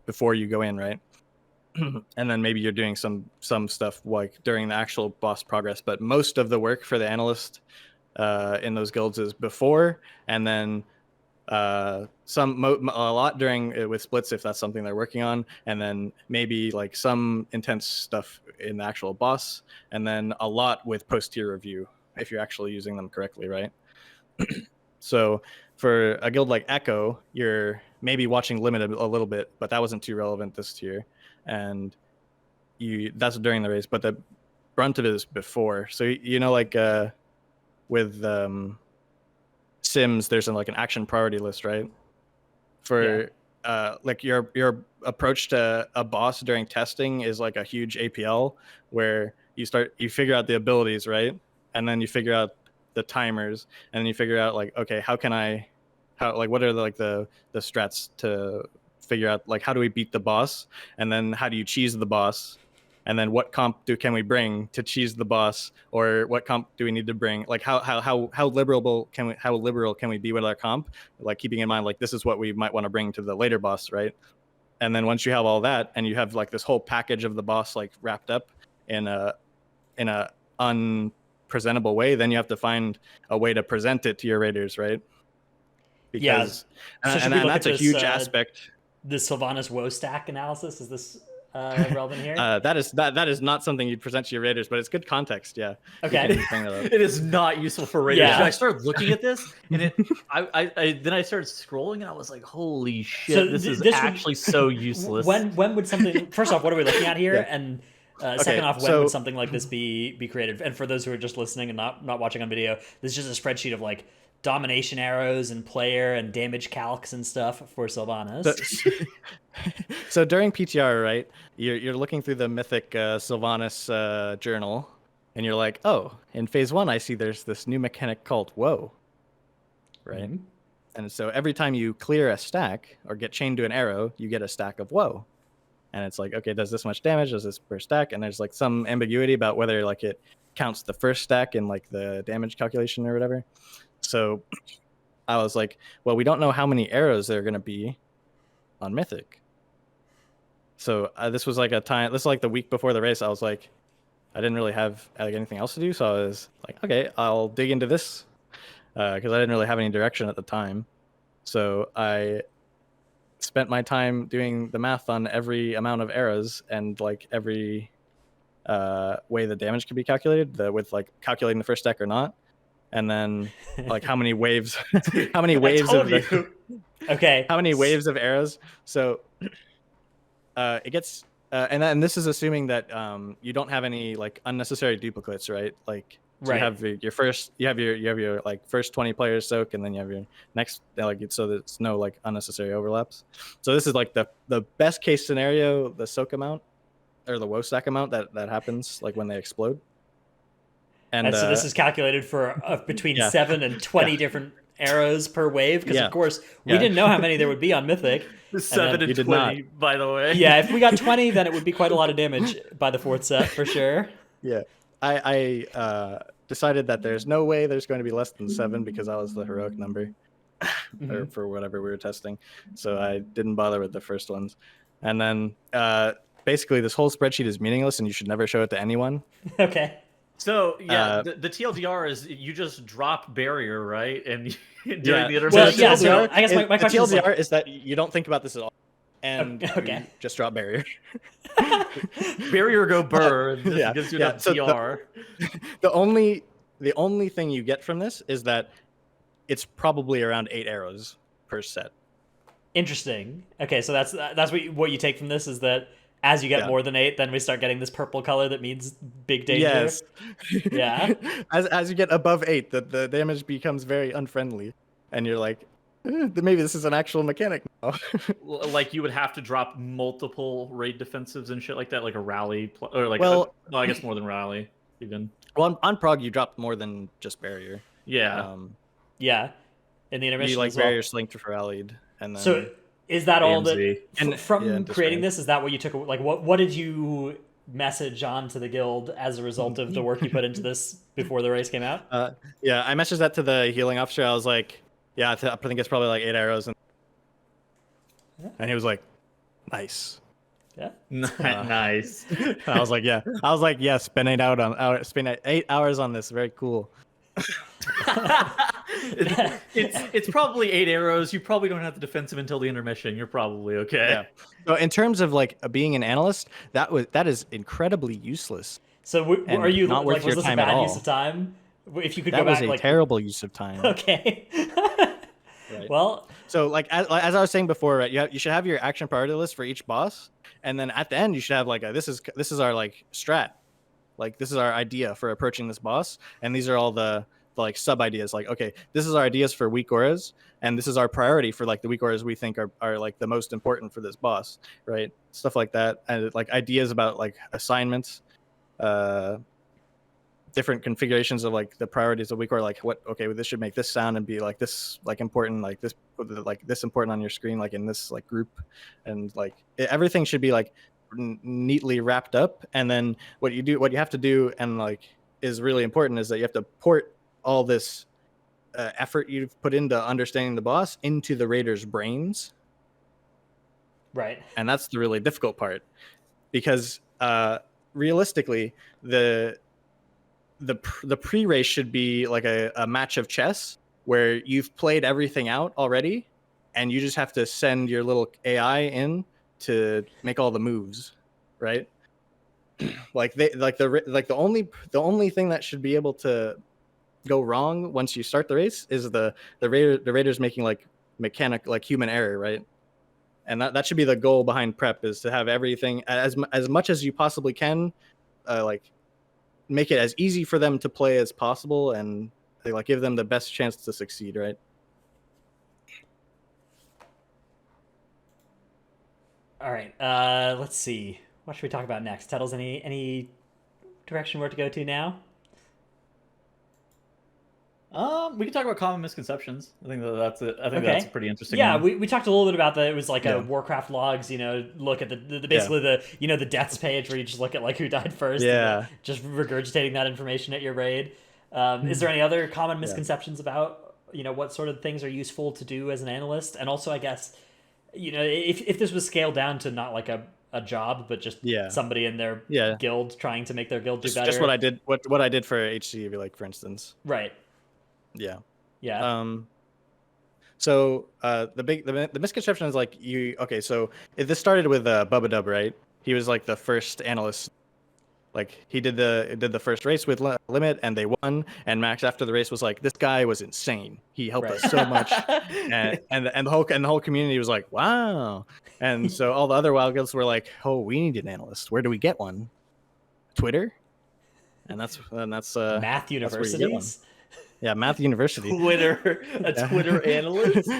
before you go in, right? And then maybe you're doing some stuff like during the actual boss progress, but most of the work for the analyst in those guilds is before, and then a lot during with splits if that's something they're working on, and then maybe like some intense stuff in the actual boss, and then a lot with post-tier review if you're actually using them correctly, right? So for a guild like Echo, you're maybe watching Limited a little bit, but that wasn't too relevant this tier, and that's during the race, but the brunt of it is before. So like with Sims, there's like an action priority list, right? For like your approach to a boss during testing is like a huge APL where you figure out the abilities, right? And then you figure out the timers, and then you figure out like, okay, what are the strats to figure out like how do we beat the boss, and then how do you cheese the boss, and then what comp can we bring to cheese the boss, or what comp do we need to bring, like how liberal can we be with our comp, like keeping in mind like this is what we might want to bring to the later boss, right? And then once you have all that and you have like this whole package of the boss like wrapped up in a unpresentable way, then you have to find a way to present it to your raiders, right? Because and that's a huge aspect. The Sylvanas woe stack analysis, is this relevant here? That is not something you'd present to your raiders, but it's good context. Yeah. Okay. It is not useful for raiders. Yeah. I started looking at this, and then I started scrolling, and I was like, "Holy shit! So this is actually so useless." When would something? First off, what are we looking at here? Yeah. And second off, when would something like this be created? And for those who are just listening and not watching on video, this is just a spreadsheet of like domination arrows and player and damage calcs and stuff for Sylvanas. So during PTR, right, you're looking through the Mythic Sylvanas journal, and you're like, oh, in phase 1, I see there's this new mechanic called Woe, right? Mm-hmm. And so every time you clear a stack or get chained to an arrow, you get a stack of Woe. And it's like, okay, does this much damage? Does this per stack? And there's like some ambiguity about whether like it counts the first stack in like the damage calculation or whatever. So I was like, well, we don't know how many arrows there are going to be on Mythic. So this was like the week before the race. I was like, I didn't really have like anything else to do. So I was like, okay, I'll dig into this because I didn't really have any direction at the time. So I spent my time doing the math on every amount of arrows and like every way the damage can be calculated, with like calculating the first stack or not. And then like how many waves of arrows. So it gets and this is assuming that you don't have any like unnecessary duplicates, right? Like so you have your like first 20 players soak, and then you have your next so there's no like unnecessary overlaps. So this is like the best case scenario, the soak amount or the woe stack amount that happens like when they explode. And so this is calculated for between 7 and 20 different arrows per wave, because of course we didn't know how many there would be on Mythic. 7 and 20, by the way. Yeah, if we got 20, then it would be quite a lot of damage by the 4th set for sure. Yeah, I decided that there's no way there's going to be less than 7 because that was the heroic number or for whatever we were testing. So I didn't bother with the first ones. And then basically this whole spreadsheet is meaningless and you should never show it to anyone. Okay. So yeah, the TLDR is you just drop barrier, right? And during the intermission. Well, yeah. So I guess my question TLDR is that you don't think about this at all, and you just drop barrier. Barrier go burr. This gives you enough TR. The only thing you get from this is that it's probably around 8 arrows per set. Interesting. Okay, so that's what you take from this is that as you get Yeah. more than 8, then we start getting this purple color that means big danger. Yes. Yeah. As you get above 8, the damage becomes very unfriendly, and you're like, maybe this is an actual mechanic now. Like you would have to drop multiple raid defensives and shit like that, like a rally, or like Well, I guess more than rally even. well, on Prog you dropped more than just barrier. Yeah. Yeah. In the intermission You like as well. barrier slinked for rallied, and then So is that all that AMZ. from yeah, creating disarray. this? Is that what you took? Like, what did you message on to the guild as a result of the work you put into this before the race came out? Yeah, I messaged that to the healing officer. I was like, yeah, I think it's probably like 8 arrows, and he was like, nice. Yeah. Nice. And I was like, yeah, spend 8 hours on this. Very cool. it's probably 8 arrows. You probably don't have the defensive until the intermission. You're probably okay. Yeah. So in terms of like being an analyst, that is incredibly useless. So And are you not like, worth was your this a time at bad all. use of time? If you could That go was back, a like, terrible use of time. okay. Right. Well, So like as I was saying before, right? You should have your action priority list for each boss, and then at the end you should have like this is our like strat, like this is our idea for approaching this boss, and these are all the like sub ideas. Like, okay, this is our ideas for weak auras, and this is our priority for like the weak auras we think are like the most important for this boss, right? Stuff like that, and like ideas about like assignments, different configurations of like the priorities of weak aura, like what, okay, well, this should make this sound and be like this, like important, like this important on your screen, like in this like group, and like everything should be like neatly wrapped up. And then what you have to do, and like is really important, is that you have to port all this effort you've put into understanding the boss into the raiders' brains. right. And that's the really difficult part, because realistically the pre-race should be like a match of chess where you've played everything out already, and you just have to send your little AI in to make all the moves, right? The only thing that should be able to go wrong once you start the race is the raiders making like human error, right? And that should be the goal behind prep, is to have everything as much as you possibly can, like make it as easy for them to play as possible, and like give them the best chance to succeed, right? All right. Let's see. What should we talk about next? Tuttles, any direction where to go to now? We can talk about common misconceptions. I think that's it. I think Okay. that's a pretty interesting Yeah, one. we talked a little bit about that. It was like Yeah. a Warcraft logs, look at the basically the the deaths page where you just look at like who died first. Yeah. And just regurgitating that information at your raid. Is there any other common misconceptions about what sort of things are useful to do as an analyst? And also, I guess if this was scaled down to not like a job, but just somebody in their guild trying to make their guild do better. Just what I did. What I did for HC, like for instance. Right. Yeah. Yeah. So the misconception is like so this started with Bubba Dub, right? He was like the first analyst. Like he did the first race with Limit, and they won. And Max after the race was like, "This guy was insane. He helped us so much." and the whole community was like, "Wow!" And so all the other wild guilds were like, "Oh, we need an analyst. Where do we get one? Twitter?" And that's Math universities. Yeah, Math University. Twitter, Twitter analyst.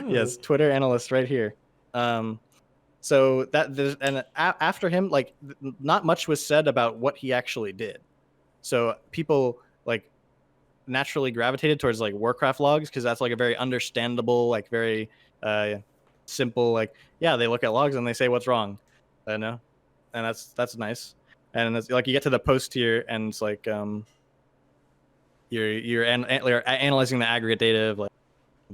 Yes, Twitter analyst right here. So after him, like not much was said about what he actually did. So people like naturally gravitated towards like Warcraft logs, because that's like a very understandable, like very simple, like they look at logs and they say what's wrong, and that's nice. And it's like you get to the post here, and it's like you're analyzing the aggregate data of like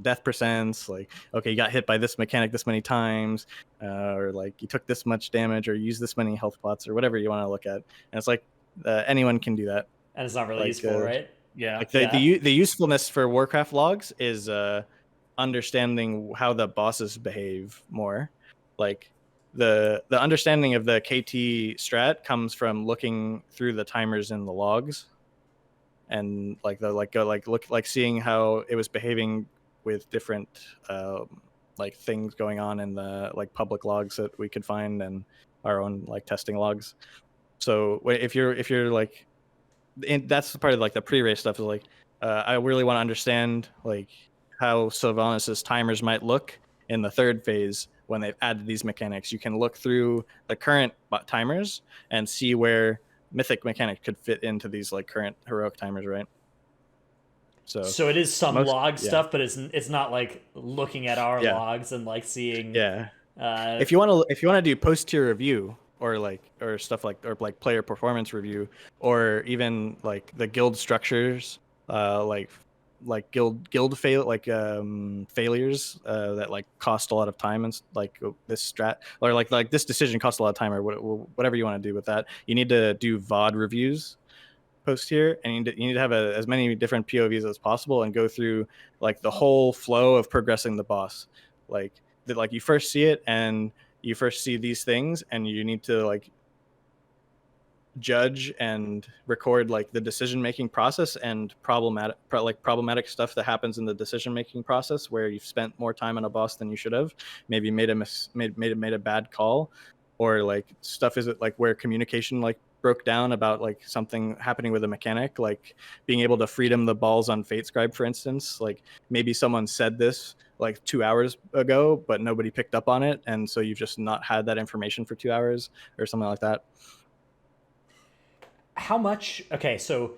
death percents, like okay, you got hit by this mechanic this many times, or like you took this much damage, or used this many health pots, or whatever you want to look at. And it's like anyone can do that, and it's not really useful, right? Yeah. Like the usefulness for Warcraft logs is understanding how the bosses behave more. Like the understanding of the KT strat comes from looking through the timers in the logs, and seeing how it was behaving with different like things going on in the like public logs that we could find, and our own like testing logs. So if you're like, that's the part of like the pre-race stuff is like, I really want to understand like how Sylvanas' timers might look in the third phase when they've added these mechanics. You can look through the current timers and see where mythic mechanic could fit into these like current heroic timers, right? So it is some log yeah. stuff, but it's not like looking at our Yeah. logs and like seeing. Yeah. Uh, If you want to do post tier review or stuff like or like player performance review or even like the guild structures, like guild failures that like cost a lot of time and like this strat or like this decision costs a lot of time or whatever you want to do with that, you need to do VOD reviews post here, and you need to have as many different POVs as possible and go through like the whole flow of progressing the boss. Like you first see it and you first see these things and you need to like judge and record like the decision making process and problematic stuff that happens in the decision making process where you've spent more time on a boss than you should have, maybe made a bad call, or like stuff is it like where communication like broke down about like something happening with a mechanic, like being able to freedom the balls on Fate Scribe, for instance. Like maybe someone said this like 2 hours ago, but nobody picked up on it, and so you've just not had that information for 2 hours or something like that. how much? Okay, so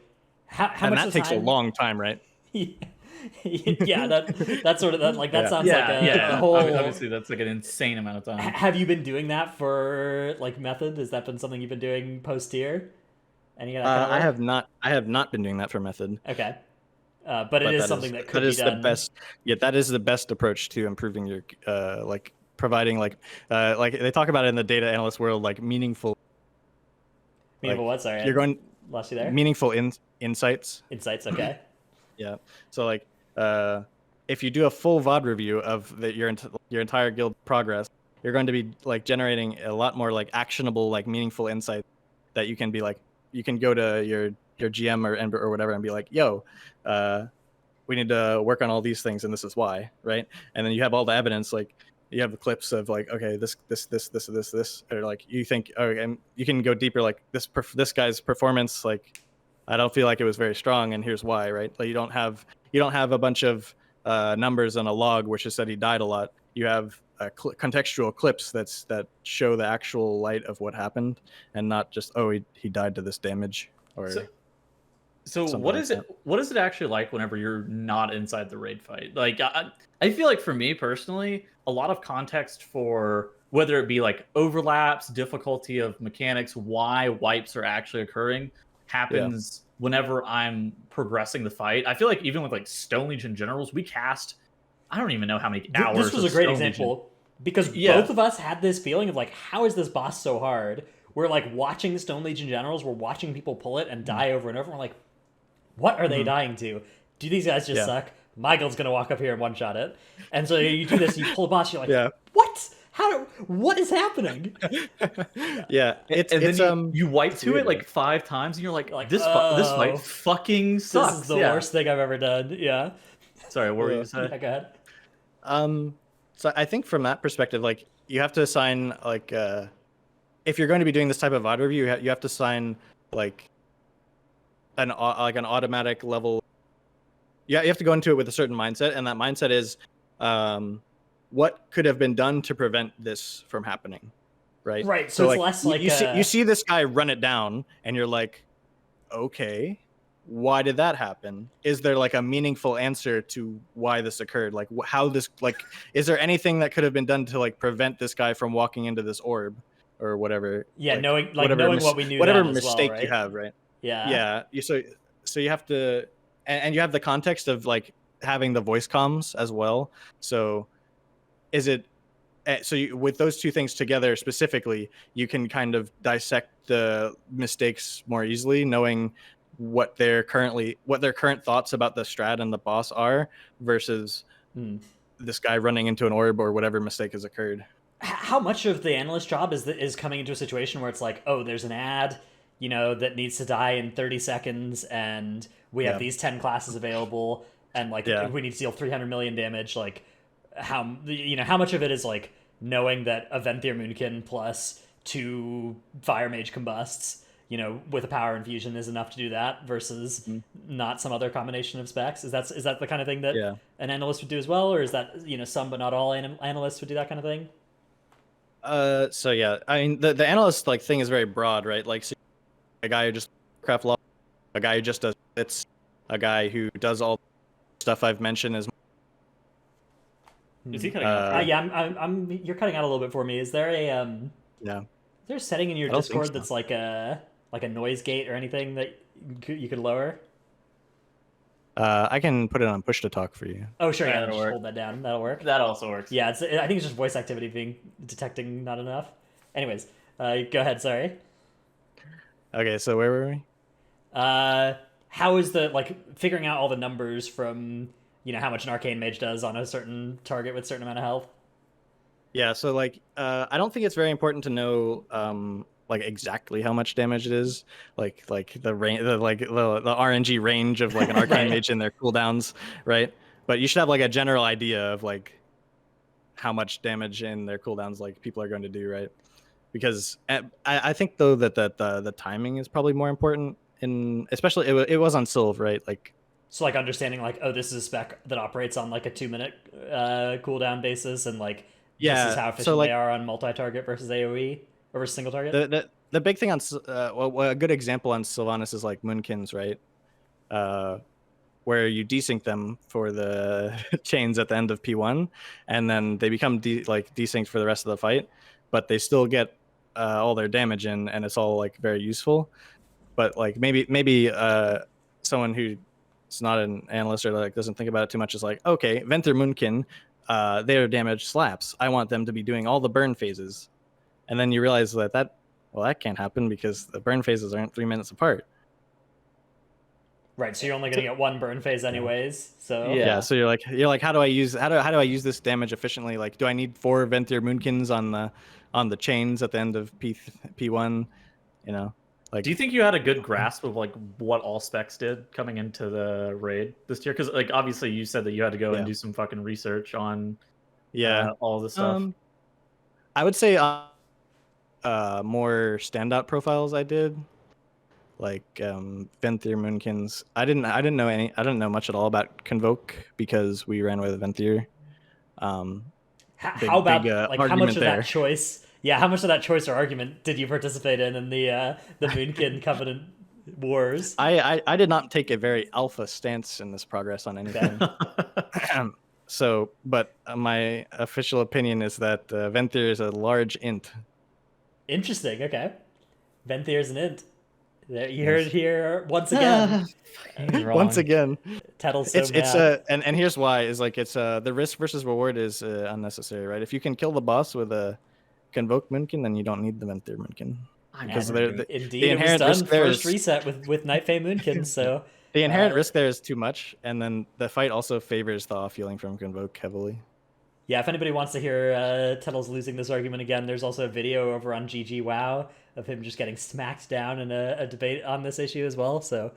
how And much that takes a long time, right? Yeah, that sort of that like that Yeah. sounds like a whole. Obviously, that's like an insane amount of time. Have you been doing that for like Method? Has that been something you've been doing post tier? Any of that kind of I work? have not. I have not been doing that for Method. Okay, but it is something that could be done. The best. Yeah, that is the best approach to improving your like providing like they talk about it in the data analyst world, like meaningful. Meaningful what? Sorry, You're going lost you there. meaningful insights. Insights. Okay. Yeah. So like if you do a full VOD review of your entire guild progress, you're going to be like generating a lot more like actionable, like meaningful insights that you can be like, you can go to your GM or whatever and be like, yo, we need to work on all these things and this is why, right? And then you have all the evidence, like you have the clips of like, okay, this, or like you think, oh, and you can go deeper, like this guy's performance, like I don't feel like it was very strong, and here's why, right? Like you don't have a bunch of numbers on a log which has said he died a lot. You have contextual clips that show the actual light of what happened, and not just he died to this damage or. So what is it? What is it actually like whenever you're not inside the raid fight? Like I feel like for me personally, a lot of context for whether it be like overlaps, difficulty of mechanics, why wipes are actually occurring, happens whenever I'm progressing the fight. I feel like even with like Stone Legion generals, we cast I don't even know how many hours. This was a great example because both of us had this feeling of like, how is this boss so hard? We're like watching Stone Legion generals, we're watching people pull it and die over and over. We're like, what are they dying to? Do these guys just suck? My guild's gonna walk up here and one shot it. And so you do this, you pull a boss, you're like, what? What is happening? Yeah, you wipe to it like 5 times, and you're like this fight fucking sucks. This is the worst thing I've ever done. Yeah. Sorry, what were you saying? Yeah, go ahead. So I think from that perspective, like you have to assign like if you're going to be doing this type of VOD review, you have to assign like an automatic level. Yeah, you have to go into it with a certain mindset, and that mindset is what could have been done to prevent this from happening, right? Right. So it's like, less like you see this guy run it down, and you're like, okay, why did that happen? Is there like a meaningful answer to why this occurred? Like how this like is there anything that could have been done to like prevent this guy from walking into this orb or whatever? Yeah, like, knowing what we knew. Whatever then mistake as well, right? you have, right? Yeah. Yeah. So you have to, and you have the context of like having the voice comms as well. So is it? With those two things together specifically, you can kind of dissect the mistakes more easily, knowing what their current thoughts about the strat and the boss are versus this guy running into an orb or whatever mistake has occurred. How much of the analyst job is coming into a situation where it's like, oh, there's an ad, that needs to die in 30 seconds, and we have these 10 classes available, and like we need to deal 300 million damage. Like, how much of it is like knowing that Aventhyr Moonkin plus 2 Fire Mage combusts, with a power infusion is enough to do that versus Mhm. not some other combination of specs. Is that the kind of thing that Yeah. an analyst would do as well, or is that some but not all analysts would do that kind of thing? So yeah, I mean the analyst like thing is very broad, right? Like so a guy who just craft law, a guy who just does bits, a guy who does all the stuff I've mentioned is Is he cutting out? uh Yeah, you're cutting out a little bit for me. yeah. Is there a setting in your I don't think Discord so. that's like a noise gate or anything that you could lower? I can put it on push to talk for you. Oh, sure, yeah, That'll just work. hold that down. That'll work. That also works. Yeah, I think it's just voice activity being detecting not enough. Anyways, go ahead. Sorry. Okay, so where were we? How is the figuring out all the numbers from how much an arcane mage does on a certain target with a certain amount of health? Yeah, so like I don't think it's very important to know like exactly how much damage it is, like the range, the RNG range of like an arcane Right. mage and their cooldowns, right? But you should have like a general idea of like how much damage in their cooldowns like people are going to do, right? Because I think though that the timing is probably more important in especially it was on Sylve, right? Like So understanding oh, this is a spec that operates on a 2-minute cooldown basis, and this is yeah, how so efficient they like are on multi-target versus AOE or versus single target. the big thing on well, a good example on Sylvanas is like Moonkins, right? Uh, where you desync them for the chains at the end of P1, and then they become desynced for the rest of the fight, but they still get all their damage in, and it's all like very useful. But like maybe someone who's not an analyst or like doesn't think about it too much is like, okay, Venter Moonkin, their damage slaps. I want them to be doing all the burn phases, and then you realize that can't happen because the burn phases aren't 3 minutes apart. Right. So you're only going to get one burn phase anyways. So Yeah. Yeah, so you're like, how do I use this damage efficiently? Like, do I need 4 Ventir Moonkins on the chains at the end of P1? You know, Do you like think you had a good grasp of like what all specs did coming into the raid this year? Because like obviously you said that you had to go and yeah, do some fucking research on yeah. all this stuff. I would say more standout profiles I did, like Ventir Moonkins. I didn't know much at all about Convoke because we ran with Ventir. how Big about how much argument of that there. choice? Yeah, how much of that choice or argument did you participate in the Moonkin Covenant wars? I did not take a very alpha stance in this progress on anything. So, but my official opinion is that Ventir is a large int. Interesting. Okay, Venthier's an int. There, you heard Yes. it here once again. He's wrong. Once again, Tettle's so it's mad. and here's why is like it's the risk versus reward is unnecessary, right? If you can kill the boss with a Convoke Moonkin, then you don't need the Ventir Moonkin because And the indeed, it was inherent done risk there first is reset with Night Fae Moonkin. So the inherent risk there is too much, and then the fight also favors the off healing from Convoke heavily. yeah, if anybody wants to hear Tettle's losing this argument again, there's also a video over on GG WoW of him just getting smacked down in a debate on this issue as well. So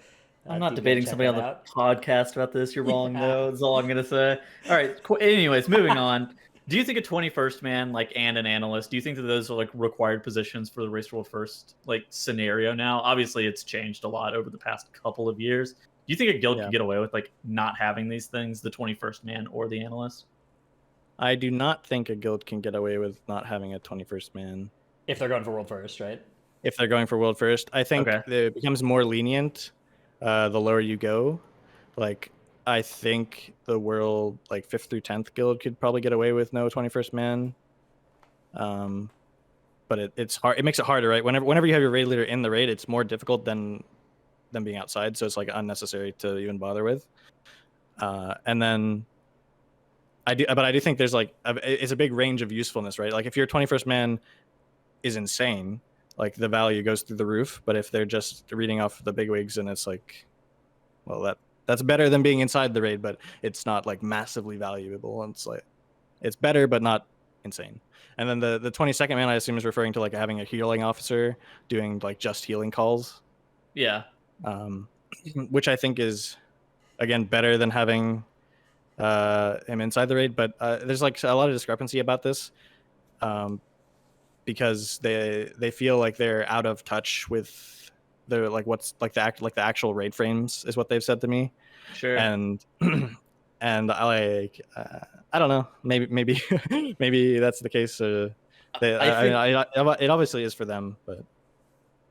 I'm not do go debating check somebody on that the out. podcast about this. You're wrong, Yeah. though. That's all I'm gonna say. All right. Anyways, moving on. Do you think a 21st man like and an analyst? Do you think that those are like required positions for the Race World First like scenario now? Obviously, it's changed a lot over the past couple of years. Do you think a guild Yeah. could get away with like not having these things, the 21st man or the analyst? I do not think a guild can get away with not having a 21st man If they're going for world first, right? if they're going for world first. I think Okay. it becomes more lenient the lower you go. Like I think the world like 5th through 10th guild could probably get away with no 21st man. But it's hard. It makes it harder, right? Whenever you have your raid leader in the raid, it's more difficult than being outside. So it's like unnecessary to even bother with. And then I do think there's like it's a big range of usefulness, right? Like if your 21st man is insane, like the value goes through the roof. But if they're just reading off the bigwigs, and it's like, well, that's better than being inside the raid, but it's not like massively valuable. And it's like it's better, but not insane. And then the 22nd man, I assume, is referring to like having a healing officer doing like just healing calls, Yeah. which I think is again better than having him inside the raid. But there's like a lot of discrepancy about this. because they feel like they're out of touch with the what's the actual raid frames is what they've said to me. Sure. And and I don't know, maybe maybe that's the case. It obviously is for them, but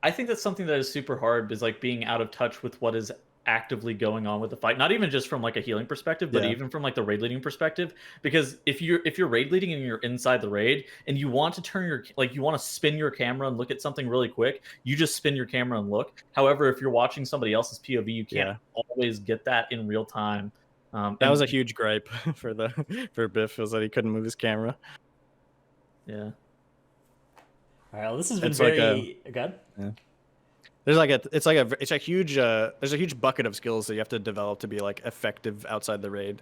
I think that's something that is super hard, is like being out of touch with what is actively going on with the fight. Not even just from like a healing perspective, but Yeah. even from like the raid leading perspective. Because if you're raid leading and you're inside the raid and you want to turn your you want to spin your camera and look at something really quick, you just spin your camera and look. However, if you're watching somebody else's POV, you can't always get that in real time. That was a huge gripe for Biff, was that he couldn't move his camera. Yeah. All right, well, this has been It's very good. Yeah. There's a huge bucket of skills that you have to develop to be like effective outside the raid,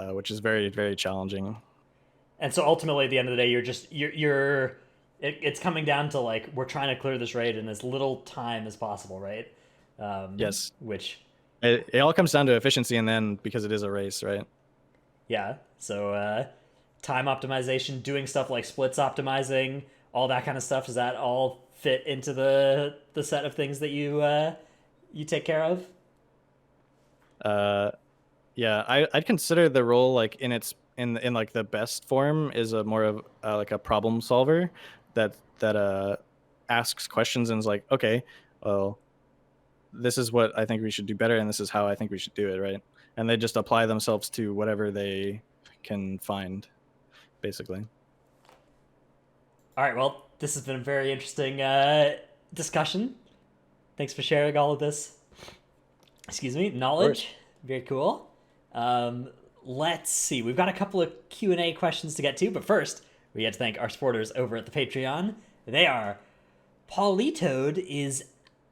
which is very, very challenging. And so ultimately, at the end of the day, it's coming down to like, we're trying to clear this raid in as little time as possible, right? Yes. Which it all comes down to efficiency, and then because it is a race, right? Yeah. So time optimization, doing stuff like splits optimizing, all that kind of stuff. Does that all fit into the set of things that you take care of? Yeah, I'd consider the role like in like the best form is a more of like a problem solver that asks questions and is like, okay, well, this is what I think we should do better, and this is how I think we should do it, right? And they just apply themselves to whatever they can find, basically. All right, well, this has been a very interesting discussion. Thanks for sharing all of this. Excuse me, knowledge. Very cool. Let's see. We've got a couple of Q&A questions to get to, but first, we have to thank our supporters over at the Patreon. They are Paulitoad is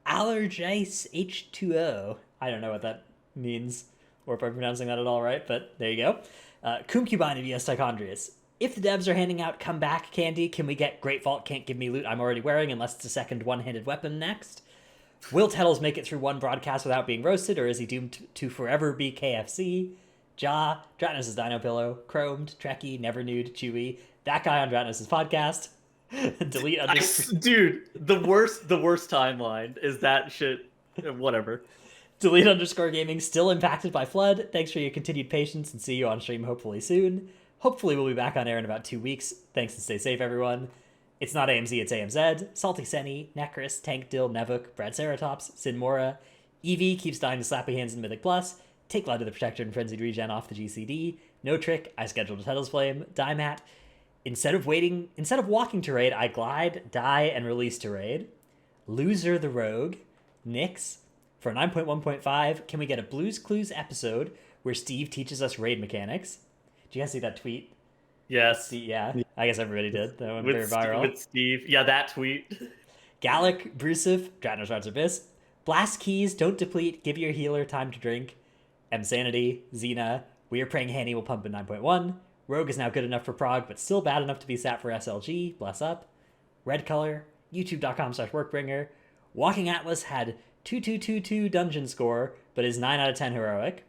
Allergice H2O. I don't know what that means, or if I'm pronouncing that at all right, but there you go. Kumcubine of ES Tichondrius. If the devs are handing out comeback candy, can we get Great Vault Can't Give Me Loot I'm already wearing unless it's a second one-handed weapon next? Will Tettles make it through one broadcast without being roasted, or is he doomed to forever be KFC? Ja, Dratnos' Dino Pillow, Chromed, Trekkie, Never Nude, Chewy, that guy on Dratnos' podcast. Delete dude, the worst timeline is that shit. Whatever. Delete _ gaming, still impacted by flood. Thanks for your continued patience and see you on stream hopefully soon. Hopefully we'll be back on air in about 2 weeks. Thanks and stay safe, everyone. It's not AMZ, it's AMZ. Salty Senny, Necris, Tank Dill, Nevuk, Brad Ceratops, Sin Mora. Eevee keeps dying to Slappy Hands in Mythic Plus. Take Blood to the Protector and Frenzied Regen off the GCD. No Trick, I scheduled a Tettles Flame. Diemat. Instead of walking to raid, I glide, die, and release to raid. Loser the Rogue. Nyx. For 9.1.5, can we get a Blues Clues episode where Steve teaches us raid mechanics? Did you guys see that tweet? Yes. Yeah, I guess everybody did. That went very with viral. With Steve. Yeah, that tweet. Gallic, Brusive, Dratnos Rods Abyss. Blast Keys, don't deplete, give your healer time to drink. M-Sanity, Xena, We Are Praying Hanny will pump in 9.1. Rogue is now good enough for Prog, but still bad enough to be sat for SLG, bless up. Red Color, youtube.com/workbringer. Walking Atlas had 2222 dungeon score, but is 9 out of 10 heroic.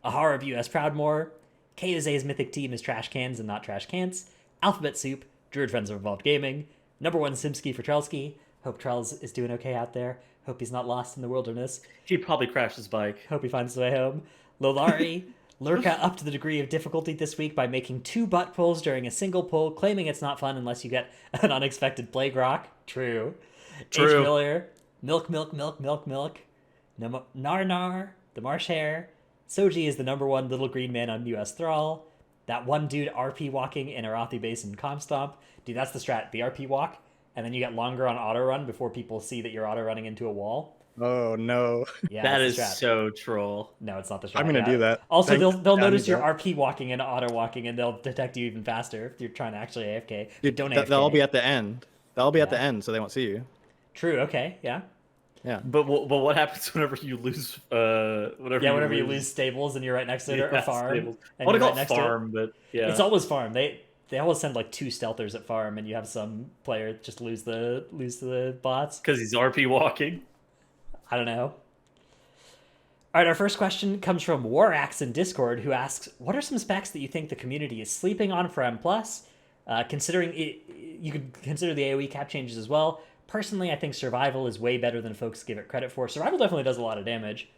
Ahara of US Proudmore. KOZ's mythic team is trash cans and not trash cans. Alphabet Soup, Druid Friends of Evolved Gaming. Number 1 Simski for Trelsky. Hope Trells is doing okay out there. Hope he's not lost in the wilderness. He probably crashed his bike. Hope he finds his way home. Lolari, Lurka up to the degree of difficulty this week by making 2 butt pulls during a single pull, claiming it's not fun unless you get an unexpected plague rock. True. H. Miller, Milk. Narnar, the Marsh Hare. Soji is the number 1 little green man on US Thrall. That one dude RP walking in Arathi Base and Comstomp. Dude, that's the strat. The RP walk, and then you get longer on auto run before people see that you're auto running into a wall. Oh no. Yeah, that is so troll. No, it's not the strat. I'm gonna do that. Also, they'll notice you're RP walking and auto walking, and they'll detect you even faster if you're trying to actually AFK. Dude, don't AFK. They'll all be at the end. They'll all be at the end, so they won't see you. True. Okay. Yeah. Yeah. But what happens whenever you lose whenever you lose stables and you're right next to it, or farm. And I want to call it farm, but yeah. It's always farm. They always send like 2 stealthers at farm, and you have some player just lose to the bots because he's RP walking. I don't know. All right, our first question comes from Warax in Discord, who asks, "What are some specs that you think the community is sleeping on for M+? Considering you could consider the AoE cap changes as well. Personally, I think survival is way better than folks give it credit for. Survival definitely does a lot of damage.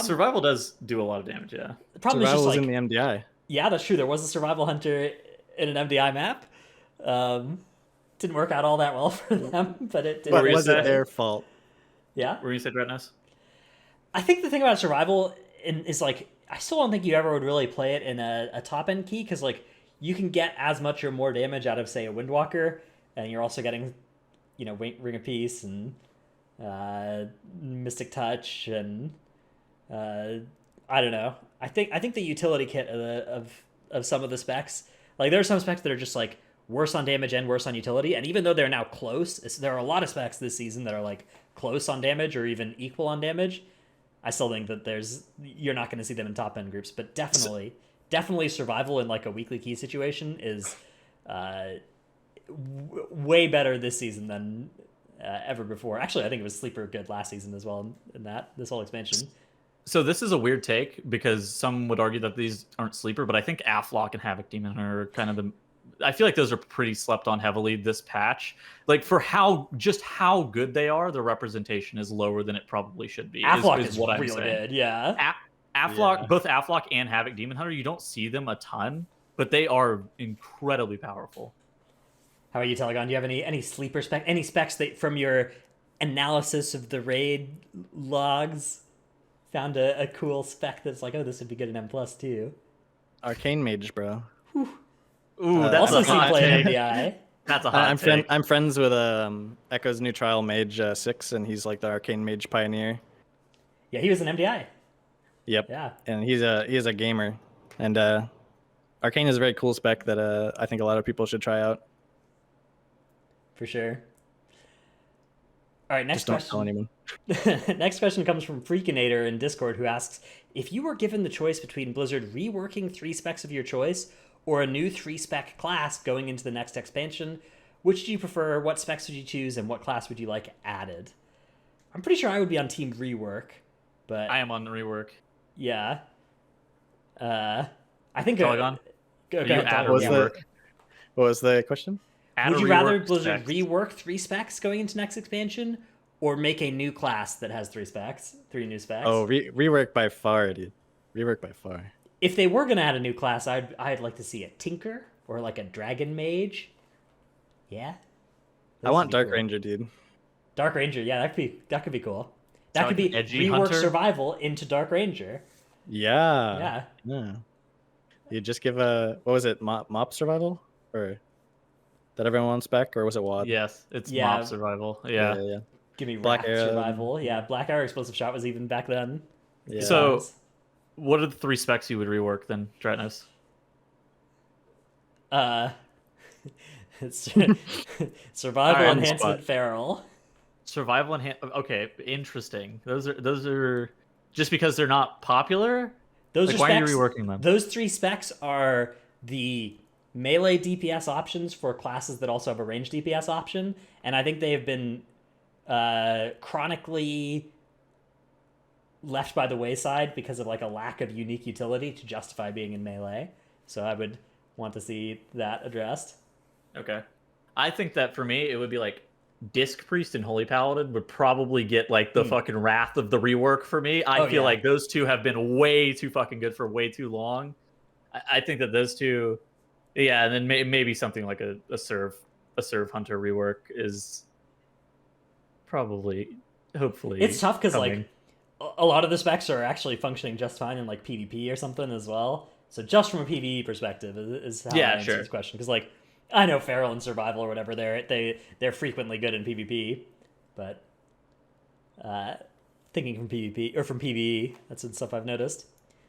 Survival does do a lot of damage, yeah. The problem is Survival just was like, in the MDI. yeah, that's true. There was a survival hunter in an MDI map. Didn't work out all that well for them, but it did. But were you was it saying? their fault? Yeah. Were you said Retness? I think the thing about survival is like, I still don't think you ever would really play it in a top end key, because like you can get as much or more damage out of, say, a Windwalker, and you're also getting, Ring of Peace and Mystic Touch, and I don't know. I think the utility kit of some of the specs, like there are some specs that are just like worse on damage and worse on utility, and even though they're now close, there are a lot of specs this season that are like close on damage or even equal on damage. I still think that you're not going to see them in top end groups, but definitely survival in like a weekly key situation is way better this season than ever before. Actually, I think it was sleeper good last season as well in this whole expansion. So this is a weird take, because some would argue that these aren't sleeper, but I think Afflock and Havoc Demon are kind of I feel like those are pretty slept on heavily this patch. Like for how good they are, the representation is lower than it probably should be. Afflock is what I'm really saying. good, yeah. Afflock, both Afflock and Havoc Demon Hunter, you don't see them a ton, but they are incredibly powerful. How about you, Telegon? Do you have any sleeper spec, any specs that from your analysis of the raid logs found a cool spec that's like, oh, this would be good in M+ too? Arcane Mage, bro. Ooh, that's Also a seen hot play in take. MDI. That's a hot take. I'm friends with Echo's new trial Mage 6, and he's like the Arcane Mage pioneer. Yeah, he was an MDI. Yep. Yeah. And he's a gamer, and Arcane is a very cool spec that I think a lot of people should try out. For sure. All right, next Just don't tell question. anyone. Next question comes from Freakinator in Discord, who asks, if you were given the choice between Blizzard reworking 3 specs of your choice or a new 3-spec class going into the next expansion, which do you prefer? What specs would you choose, and what class would you like added? I'm pretty sure I would be on team rework, but I am on the rework. yeah. I think Telegon? Go You ahead, add Telegon. or Yeah. What was the question? Add Would or you rather rework Blizzard specs. rework 3 specs going into next expansion, or make a new class that has 3 new specs? Oh, rework by far, dude. Rework by far. If they were gonna add a new class, I'd like to see a Tinker or like a Dragon Mage. Yeah. I Those want would be Dark cool. Ranger, dude. Dark Ranger, yeah, that could be cool. That So could like be an edgy rework hunter? survival into Dark Ranger. Yeah. Yeah. Yeah. You just give what was it, mop survival, or that everyone wants back, or was it WAD? Yes, it's Yeah. mob survival. Yeah. Yeah. Give me Black Wrath Arrow. survival. Yeah, Black Arrow explosive shot was even back then. Yeah. So- What are the 3 specs you would rework then, Dratnos? It's survival Alright, on the enhancement spot. feral. Survival and okay, interesting. Those are just because they're not popular. Those Like, are why are you specs. reworking them? Those 3 specs are the melee DPS options for classes that also have a range DPS option, and I think they have been chronically left by the wayside because of like a lack of unique utility to justify being in melee. So I would want to see that addressed. Okay, I think that for me it would be like Disc Priest and Holy Paladin would probably get like the fucking wrath of the rework for me. I feel like those 2 have been way too fucking good for way too long. I think that those 2, yeah, and then maybe something like a serve hunter rework is probably, hopefully, It's tough because coming. like a lot of the specs are actually functioning just fine in like PvP or something as well. So just from a PvE perspective is how I answer this question, because like I know feral and survival or whatever they're frequently good in PvP, but thinking from PvP or from PvE, that's some stuff I've noticed.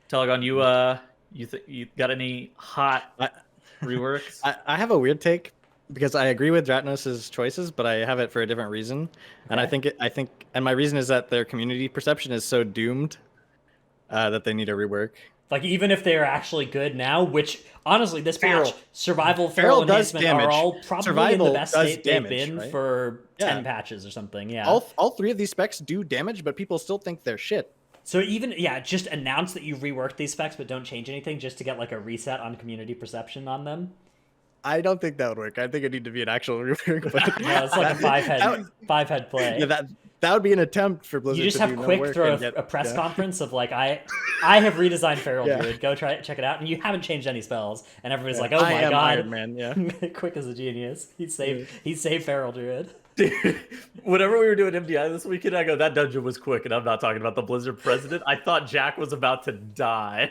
Telegon, you got any hot reworks? I have a weird take because I agree with Dratnos' choices, but I have it for a different reason. And I think my reason is that their community perception is so doomed that they need a rework. Like even if they're actually good now, which honestly this Feral. patch survival Feral feral does enhancement are damage. all probably Survival in the best does state damage, they've been right? for 10 Yeah. patches or something. Yeah. All 3 of these specs do damage, but people still think they're shit. So even just announce that you've reworked these specs, but don't change anything, just to get like a reset on community perception on them. I don't think that would work. I think it need to be an actual rework. But No, it's like a five head play. Yeah, that would be an attempt for Blizzard. You just to have do no quick work throw and get, a press yeah. conference of like I have redesigned Feral Yeah. Druid. Go check it out, and you haven't changed any spells, and everybody's Yeah, like, oh I my am god, Iron Man, yeah. quick as a genius. He saved Feral Druid. Dude, whenever we were doing MDI this weekend, I go, that dungeon was quick, and I'm not talking about the Blizzard president. I thought Jack was about to die.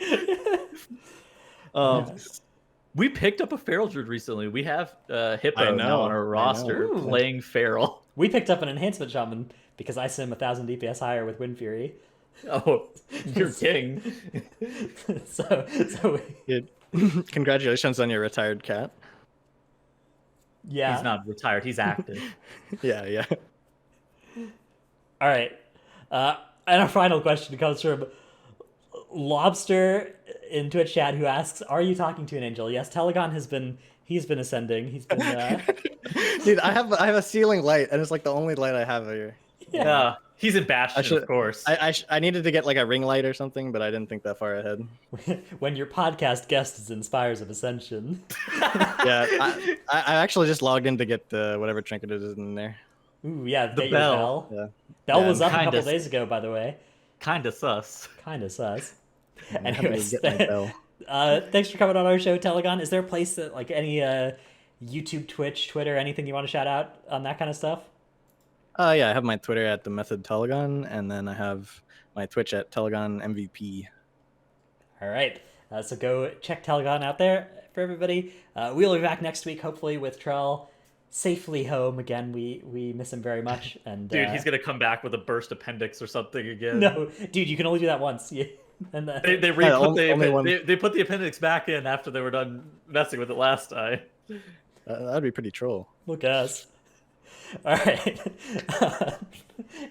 We picked up a Feral Druid recently. We have Hippo now on our roster playing Feral. We picked up an enhancement shaman because I sim 1,000 DPS higher with Wind Fury. Oh, you're king. so Congratulations on your retired cat. yeah. He's not retired. He's active. Yeah. All right. And our final question comes from Lobster in Twitch chat, who asks, "Are you talking to an angel?" Yes, Telegon he's been ascending. He's been Dude, I have a ceiling light, and it's like the only light I have here. Yeah. He's in Bastion, of course. I needed to get like a ring light or something, but I didn't think that far ahead. When your podcast guest is in Spires of Ascension. Yeah, I actually just logged in to get whatever trinket it is in there. Ooh, yeah, The get your bell. Yeah. Bell Yeah, was up a couple kinda- days ago, by the way. Kinda sus. Kind of sus. I haven't Anyways, get my bell. thanks for coming on our show, Telegon. Is there a place that, like, any YouTube, Twitch, Twitter, anything you want to shout out on that kind of stuff? Yeah, I have my Twitter at the Method Telegon, and then I have my Twitch at Telegon MVP. All right. So go check Telegon out there for everybody. We'll be back next week, hopefully, with Trell safely home again. We miss him very much. And Dude, he's gonna come back with a burst appendix or something again. No, dude, you can only do that once. Yeah. And They put the appendix back in after they were done messing with it last time. That'd be pretty troll. Look at us. All right.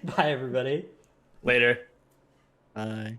Bye, everybody. Later. Bye.